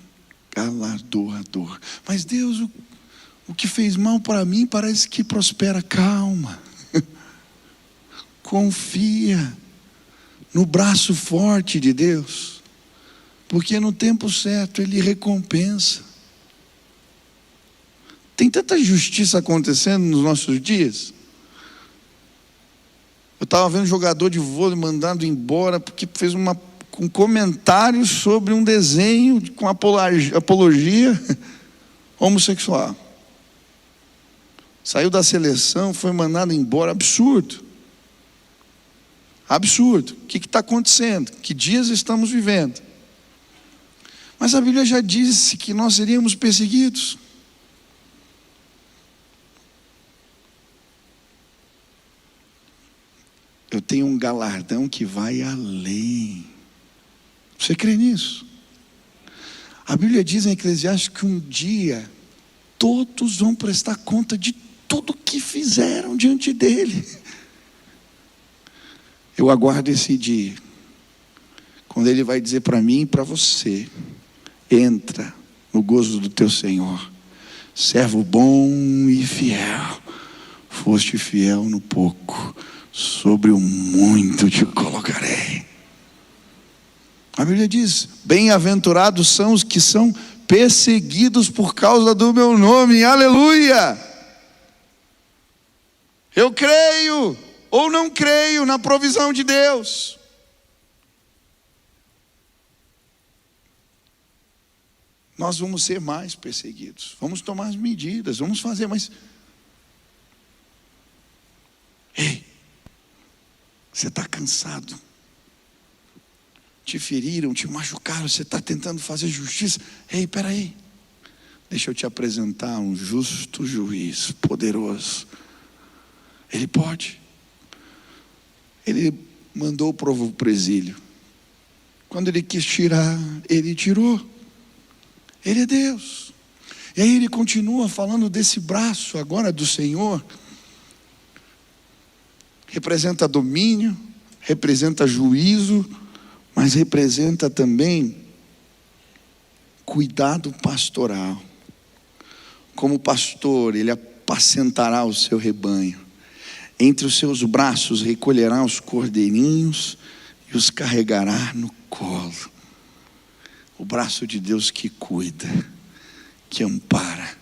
galardoador. Mas Deus, o que fez mal para mim parece que prospera. Calma. Confia no braço forte de Deus, porque no tempo certo Ele recompensa. Tem tanta justiça acontecendo nos nossos dias. Eu estava vendo um jogador de vôlei mandado embora porque fez um comentário sobre um desenho com apologia homossexual. Saiu da seleção, foi mandado embora. Absurdo. Absurdo. O que está acontecendo? Que dias estamos vivendo? Mas a Bíblia já disse que nós seríamos perseguidos. Eu tenho um galardão que vai além. Você crê nisso? A Bíblia diz em Eclesiastes que um dia todos vão prestar conta de tudo que fizeram diante dele. Eu aguardo esse dia, quando Ele vai dizer para mim e para você: entra no gozo do teu Senhor, servo bom e fiel. Foste fiel no pouco, sobre o muito te colocarei. A Bíblia diz: bem-aventurados são os que são perseguidos por causa do meu nome. Aleluia! Eu creio ou não creio na provisão de Deus. Nós vamos ser mais perseguidos, vamos tomar as medidas, vamos fazer, mas ei, você está cansado, te feriram, te machucaram, você está tentando fazer justiça. Ei, espera aí, deixa eu te apresentar um justo juiz poderoso. Ele pode, Ele mandou para o presílio. Quando ele quis tirar, ele tirou. Ele é Deus. E aí ele continua falando desse braço agora do Senhor. Representa domínio, representa juízo, mas representa também cuidado pastoral. Como pastor, ele apacentará o seu rebanho. Entre os seus braços recolherá os cordeirinhos e os carregará no colo. O braço de Deus que cuida, que ampara.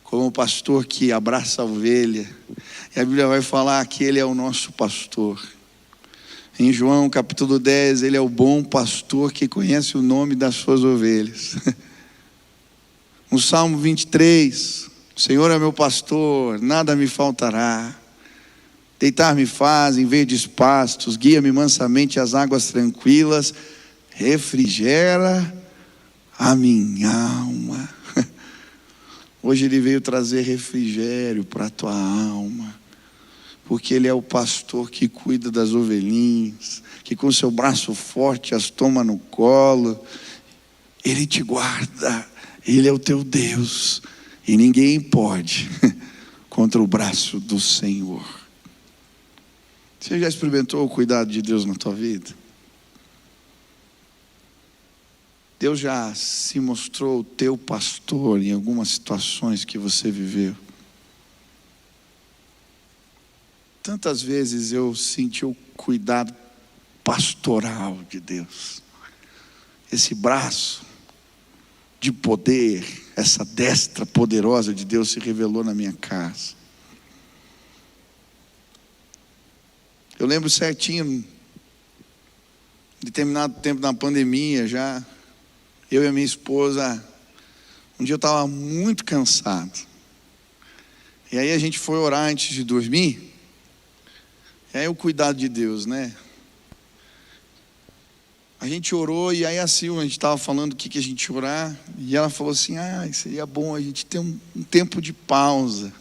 Como o pastor que abraça a ovelha. E a Bíblia vai falar que ele é o nosso pastor. Em João capítulo 10, ele é o bom pastor que conhece o nome das suas ovelhas. No Salmo 23, o Senhor é meu pastor, nada me faltará. Deitar-me faz em verdes pastos, guia-me mansamente às águas tranquilas, refrigera a minha alma. Hoje ele veio trazer refrigério para a tua alma, porque ele é o pastor que cuida das ovelhinhas, que com seu braço forte as toma no colo. Ele te guarda, ele é o teu Deus, e ninguém pode contra o braço do Senhor. Você já experimentou o cuidado de Deus na tua vida? Deus já se mostrou o teu pastor em algumas situações que você viveu. Tantas vezes eu senti o cuidado pastoral de Deus. Esse braço de poder, essa destra poderosa de Deus se revelou na minha casa. Eu lembro certinho, determinado tempo na pandemia já, eu e a minha esposa, um dia eu estava muito cansado. E aí a gente foi orar antes de dormir. E aí o cuidado de Deus, né? A gente orou e aí a Silvia, a gente estava falando o que a gente ia orar. E ela falou assim, seria bom a gente ter um tempo de pausa.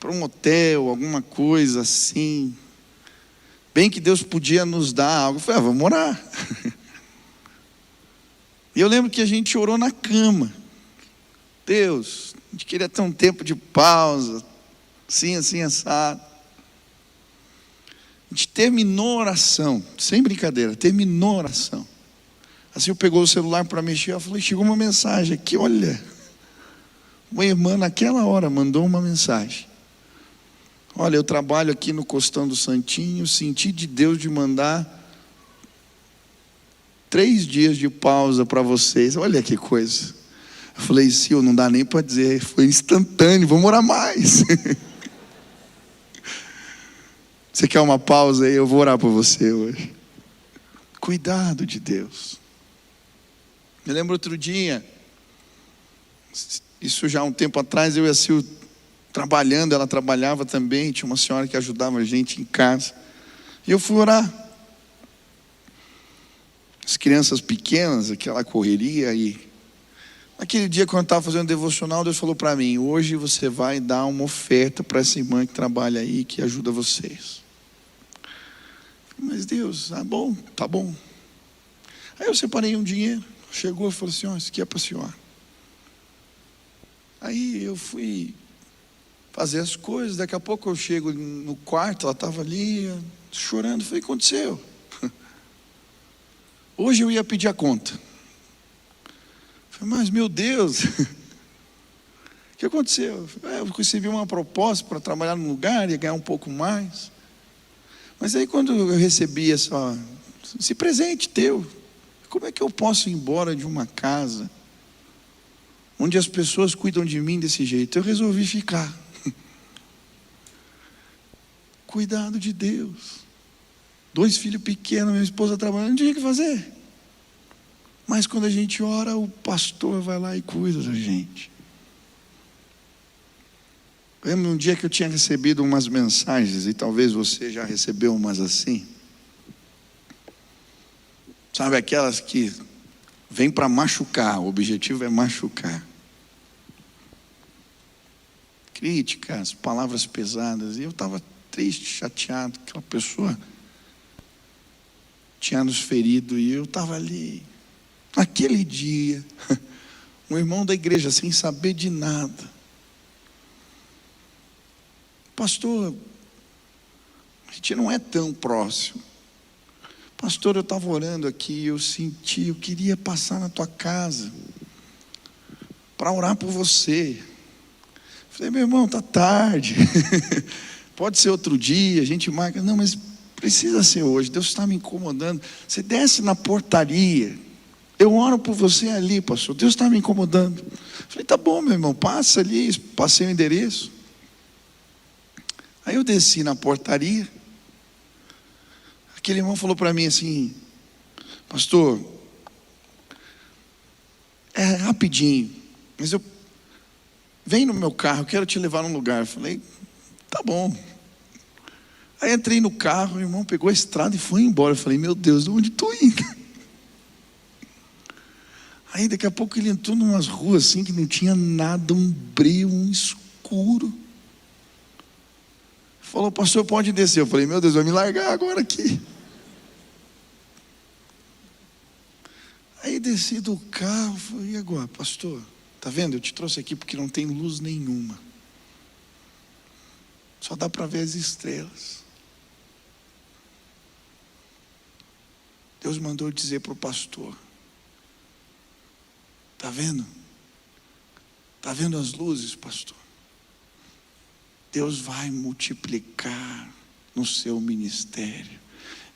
Para um hotel, alguma coisa assim. Bem que Deus podia nos dar algo. Eu falei, vamos orar. E eu lembro que a gente orou na cama. Deus, a gente queria ter um tempo de pausa. Assim, assim, assado. A gente terminou a oração. Sem brincadeira, terminou a oração. Assim eu pegou o celular para mexer. Eu falei, chegou uma mensagem aqui, olha. Uma irmã naquela hora mandou uma mensagem. Olha, eu trabalho aqui no Costão do Santinho, senti de Deus de mandar 3 dias de pausa para vocês. Olha que coisa. Eu falei, Sil, não dá nem para dizer, foi instantâneo, vamos orar mais. Você quer uma pausa aí? Eu vou orar por você hoje. Cuidado de Deus. Me lembro outro dia, isso já há um tempo atrás, eu e a Sil trabalhando, ela trabalhava também, tinha uma senhora que ajudava a gente em casa, e eu fui orar. As crianças pequenas, aquela correria, e naquele dia quando eu estava fazendo devocional, Deus falou para mim, hoje você vai dar uma oferta para essa irmã que trabalha aí, que ajuda vocês. Mas Deus, bom, tá bom. Aí eu separei um dinheiro, chegou e falou assim, isso aqui é para a senhora. Aí eu fui fazer as coisas, daqui a pouco eu chego no quarto, ela estava ali chorando. Falei, o que aconteceu? Hoje eu ia pedir a conta. Falei, mas meu Deus, o que aconteceu? Eu recebi uma proposta para trabalhar num lugar, ia ganhar um pouco mais. Mas aí quando eu recebi esse presente teu, como é que eu posso ir embora de uma casa onde as pessoas cuidam de mim desse jeito? Eu resolvi ficar. Cuidado de Deus. 2 filhos pequenos, minha esposa trabalhando, não tinha o que fazer. Mas quando a gente ora, o pastor vai lá e cuida da gente. Lembro um dia que eu tinha recebido umas mensagens, e talvez você já recebeu umas assim. Sabe, aquelas que vêm para machucar, o objetivo é machucar. Críticas, palavras pesadas, e eu estava triste, chateado, aquela pessoa tinha nos ferido, e eu estava ali. Naquele dia, um irmão da igreja, sem saber de nada: pastor, a gente não é tão próximo. Pastor, eu estava orando aqui, eu queria passar na tua casa para orar por você. Falei: meu irmão, está tarde, pode ser outro dia, a gente marca. Não, mas precisa ser hoje, Deus está me incomodando. Você desce na portaria, eu oro por você ali, pastor, Deus está me incomodando. Falei: tá bom, meu irmão, passa ali. Passei o endereço. Aí eu desci na portaria. Aquele irmão falou para mim assim: pastor, é rapidinho, mas vem no meu carro, eu quero te levar num lugar. Eu falei: tá bom. Aí entrei no carro, o irmão pegou a estrada e foi embora. Eu falei: meu Deus, de onde estou indo? Aí daqui a pouco ele entrou numas ruas assim que não tinha nada, um breu, um escuro. Falou: pastor, pode descer. Eu falei: meu Deus, vai me largar agora aqui. Aí desci do carro, falei: e agora, pastor? Tá vendo? Eu te trouxe aqui porque não tem luz nenhuma. Só dá para ver as estrelas. Deus mandou dizer para o pastor: tá vendo? Tá vendo as luzes, pastor? Deus vai multiplicar no seu ministério.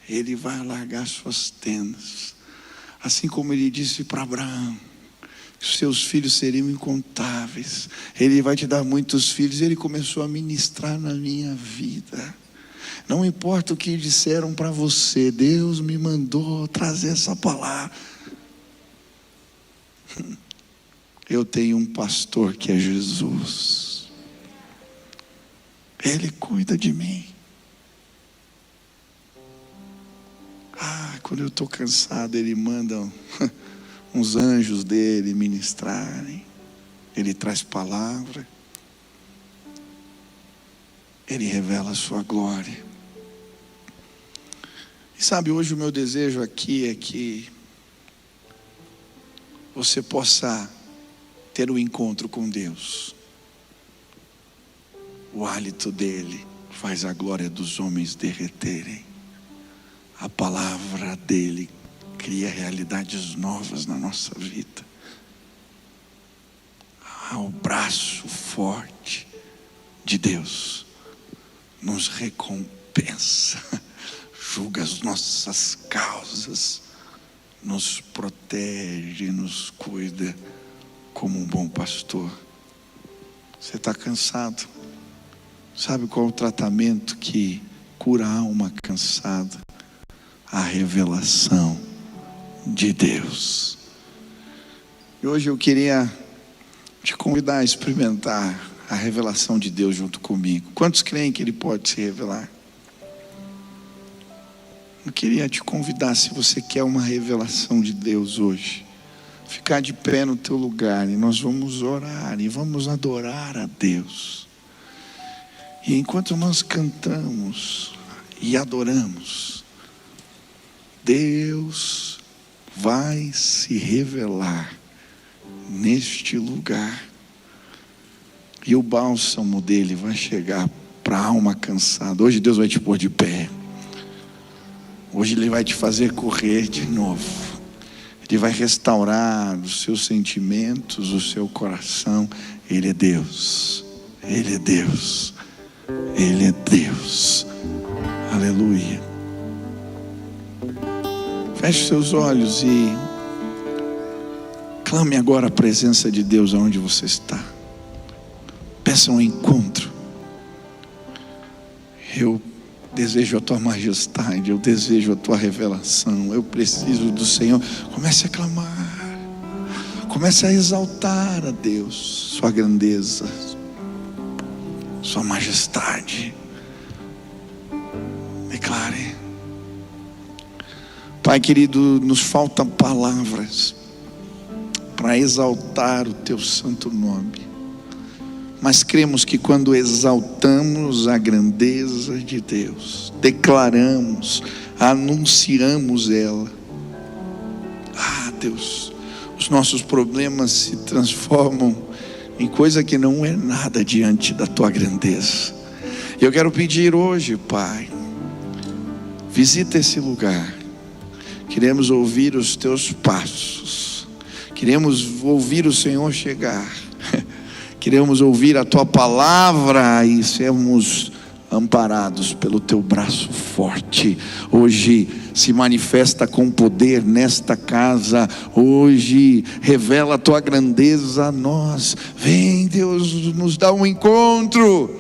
Ele vai largar suas tendas. Assim como ele disse para Abraão, seus filhos seriam incontáveis. Ele vai te dar muitos filhos. Ele começou a ministrar na minha vida. Não importa o que disseram para você, Deus me mandou trazer essa palavra. Eu tenho um pastor que é Jesus. Ele cuida de mim. Quando eu estou cansado, Ele manda uns anjos dele ministrarem. Ele traz palavra. Ele revela a sua glória. E sabe, hoje o meu desejo aqui é que você possa ter um encontro com Deus. O hálito dele faz a glória dos homens derreterem. A palavra dele cria realidades novas na nossa vida. O braço forte de Deus nos recompensa, julga as nossas causas, nos protege, nos cuida como um bom pastor. Você está cansado? Sabe qual é o tratamento que cura a alma cansada? A revelação de Deus. E hoje eu queria te convidar a experimentar a revelação de Deus junto comigo. Quantos creem que Ele pode se revelar? Eu queria te convidar, se você quer uma revelação de Deus hoje, ficar de pé no teu lugar e nós vamos orar e vamos adorar a Deus. E enquanto nós cantamos e adoramos, Deus vai se revelar neste lugar. E o bálsamo dele vai chegar para a alma cansada. Hoje Deus vai te pôr de pé. Hoje Ele vai te fazer correr de novo. Ele vai restaurar os seus sentimentos, o seu coração. Ele é Deus. Ele é Deus. Ele é Deus. Aleluia. Feche seus olhos e clame agora a presença de Deus aonde você está. Peça um encontro. Eu desejo a tua majestade, eu desejo a tua revelação, eu preciso do Senhor. Comece a clamar, comece a exaltar a Deus, sua grandeza, sua majestade. Declare. Pai querido, nos faltam palavras para exaltar o teu santo nome. mas cremos que quando exaltamos a grandeza de Deus, declaramos, anunciamos ela, Deus, os nossos problemas se transformam em coisa que não é nada diante da tua grandeza. Eu quero pedir hoje, Pai, visita esse lugar. Queremos ouvir os teus passos, queremos ouvir o Senhor chegar, queremos ouvir a tua palavra e sermos amparados pelo teu braço forte. Hoje se manifesta com poder nesta casa, hoje revela a tua grandeza a nós. Vem, Deus, nos dá um encontro.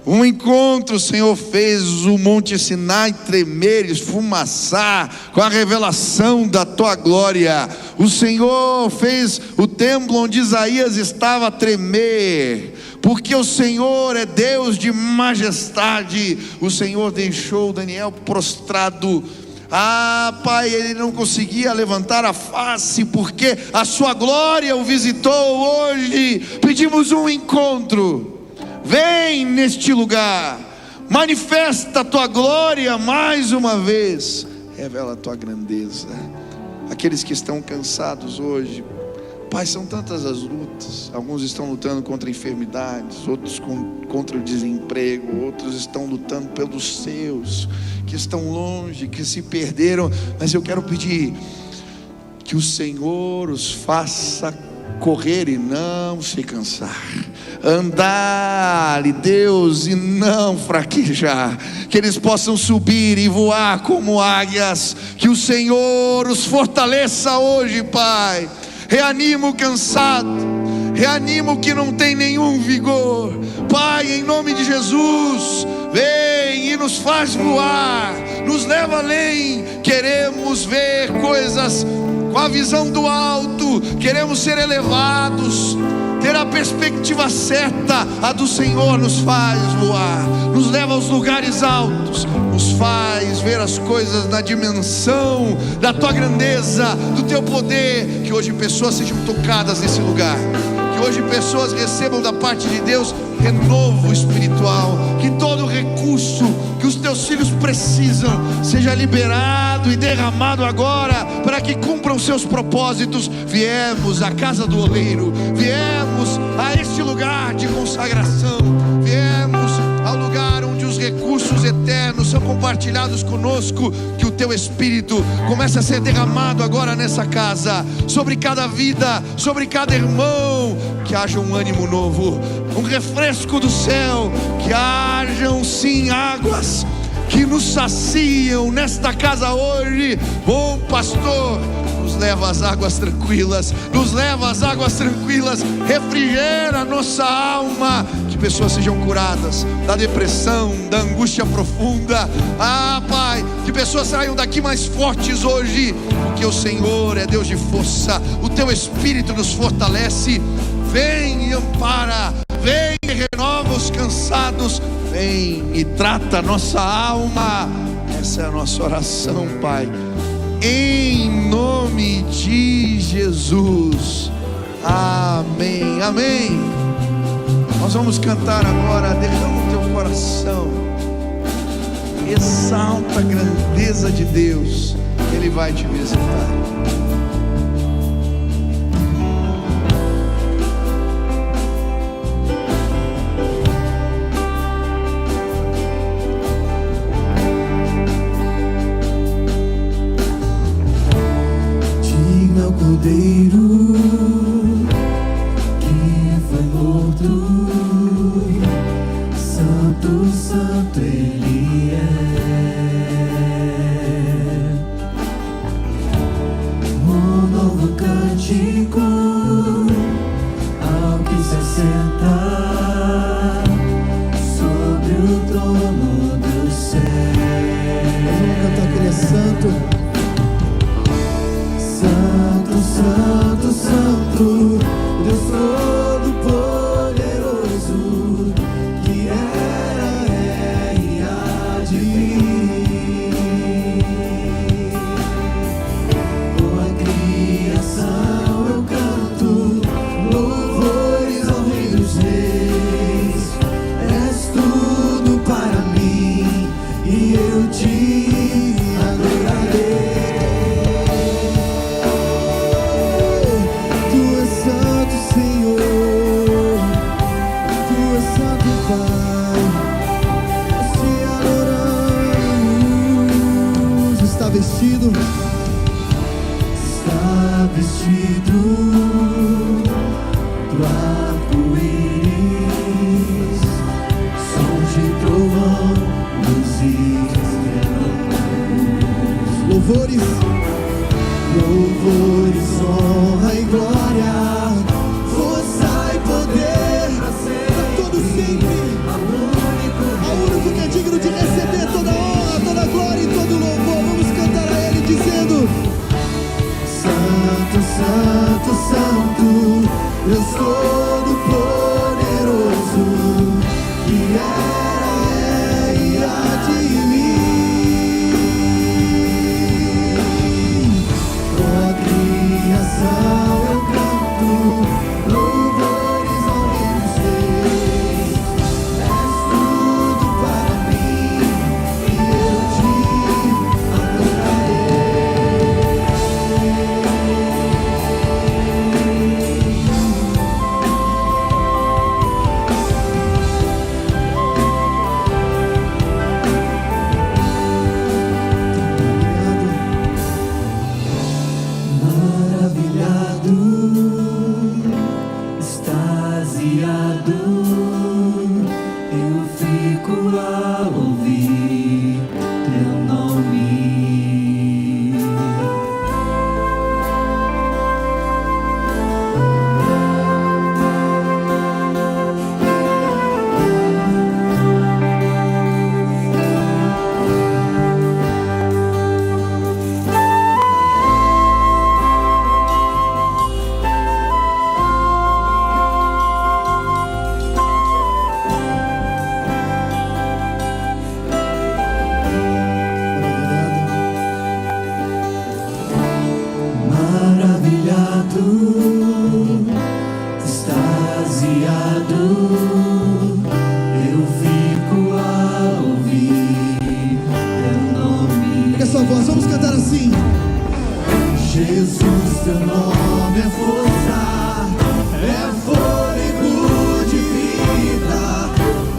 O Senhor fez o monte Sinai tremer, esfumaçar com a revelação da tua glória. O Senhor fez o templo onde Isaías estava tremer, porque o Senhor é Deus de majestade. O Senhor deixou Daniel prostrado. Pai, ele não conseguia levantar a face, porque a sua glória o visitou. Hoje pedimos um encontro. Vem neste lugar, manifesta a tua glória mais uma vez, revela a tua grandeza. Aqueles que estão cansados hoje, Pai, são tantas as lutas. Alguns estão lutando contra enfermidades, outros contra o desemprego, outros estão lutando pelos seus, que estão longe, que se perderam. Mas eu quero pedir que o Senhor os faça correr e não se cansar, andar, Deus, e não fraquejar, que eles possam subir e voar como águias. Que o Senhor os fortaleça hoje, Pai. Reanima o cansado, reanima o que não tem nenhum vigor, Pai, em nome de Jesus. Vem e nos faz voar, nos leva além. Queremos ver coisas com a visão do alto, queremos ser elevados, ter a perspectiva certa. A do Senhor nos faz voar, nos leva aos lugares altos, nos faz ver as coisas na dimensão da tua grandeza, do teu poder. Que hoje pessoas sejam tocadas nesse lugar, que hoje pessoas recebam da parte de Deus renovo espiritual, que todo recurso que os teus filhos precisam seja liberado e derramado agora, para que cumpram seus propósitos. Viemos à casa do oleiro, viemos a este lugar de consagração, viemos ao lugar onde os recursos eternos são compartilhados conosco. Que o teu Espírito comece a ser derramado agora nessa casa, sobre cada vida, sobre cada irmão. Que haja um ânimo novo, um refresco do céu. Que hajam sim águas que nos saciam nesta casa hoje. Bom pastor, nos leva às águas tranquilas, nos leva às águas tranquilas, refrigera a nossa alma. Que pessoas sejam curadas da depressão, da angústia profunda. Pai, que pessoas saiam daqui mais fortes hoje, porque o Senhor é Deus de força, o teu Espírito nos fortalece. Vem e ampara, vem e renova os cansados, vem e trata a nossa alma. Essa é a nossa oração, Pai, em nome de Jesus. Amém, amém. Nós vamos cantar agora. Derrama o teu coração, exalta a grandeza de Deus, Ele vai te visitar. Cordeiro que foi morto, santo, santo Ele é. Um novo cântico ao que se assenta sobre o trono do céu. Vamos cantar que Ele é santo. Santo, Santo, Deus Todo-Poderoso, que era, é e há de vir. Com a criação eu canto louvores ao Rei dos Reis. vestido do arco-íris, som de trovão, luz e estrelas. Louvores, honra e glória, força e poder, pra todo sempre. Ao único que é digno de receber toda a honra, toda a glória e todo o louvor. Vamos cantar a Ele dizendo: Santo, Santo, Santo, Deus Todo-Poderoso, que era, é e há de vir. Com a criação eu canto louvores ao Rei dos Reis. És tudo para mim e eu te adorarei. Maravilhado, extasiado, eu fico a ouvir teu nome. Maravilhado, extasiado, eu fico a ouvir teu nome. Pega sua voz, vamos cantar assim. Jesus, teu nome é força, é fôlego de vida,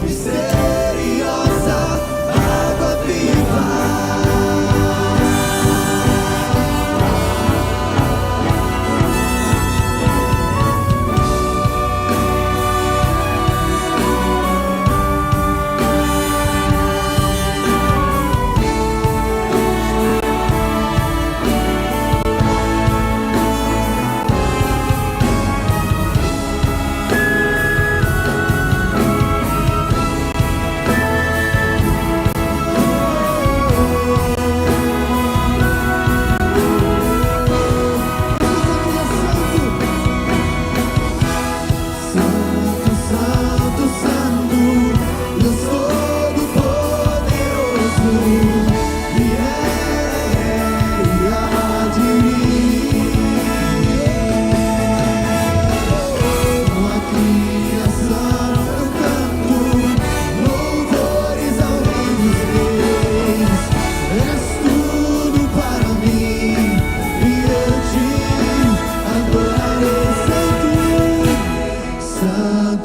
misteriosa, água viva.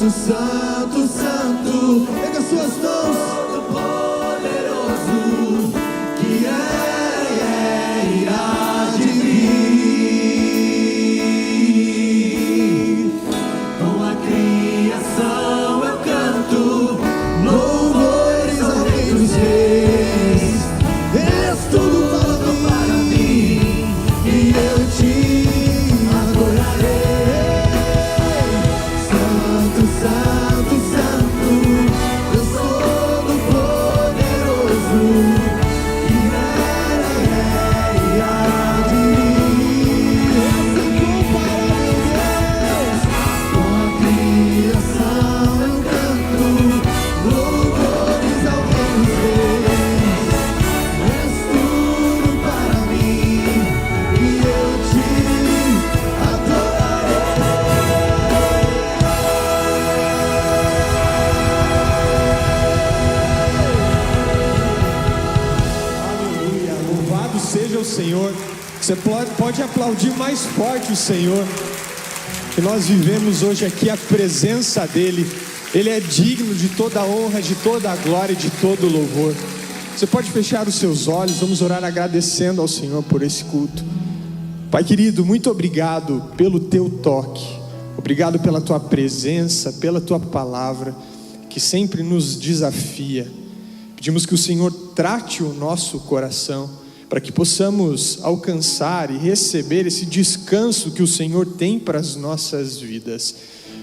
Santo, Santo, pega suas mãos, Todo-Poderoso, que é e há de vir. Com a criação eu canto louvores ao Rei dos Reis. És tudo para mim e eu te adorarei. Santo, Santo, Santo, Deus Todo-Poderoso, que era, é e há de vir. Com a criação eu canto louvores ao Rei dos Reis. És tudo para mim e eu te adorarei. Aleluia, louvado seja o Senhor. Você pode aplaudir mais forte o Senhor, que nós vivemos hoje aqui a presença dEle. Ele é digno de toda a honra, de toda a glória e de todo o louvor. Você pode fechar os seus olhos, vamos orar agradecendo ao Senhor por esse culto. Pai querido, muito obrigado pelo teu toque, obrigado pela tua presença, pela tua palavra, que sempre nos desafia. Pedimos que o Senhor trate o nosso coração, para que possamos alcançar e receber esse descanso que o Senhor tem para as nossas vidas.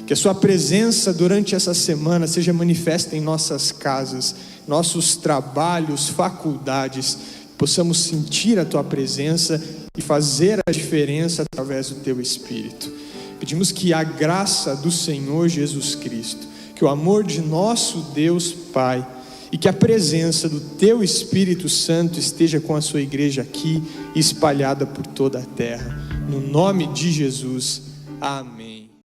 Que a sua presença durante essa semana seja manifesta em nossas casas, nossos trabalhos, faculdades, possamos sentir a tua presença e fazer a diferença através do teu Espírito. Pedimos que a graça do Senhor Jesus Cristo, que o amor de nosso Deus Pai e que a presença do teu Espírito Santo esteja com a sua igreja aqui, espalhada por toda a terra. No nome de Jesus, amém.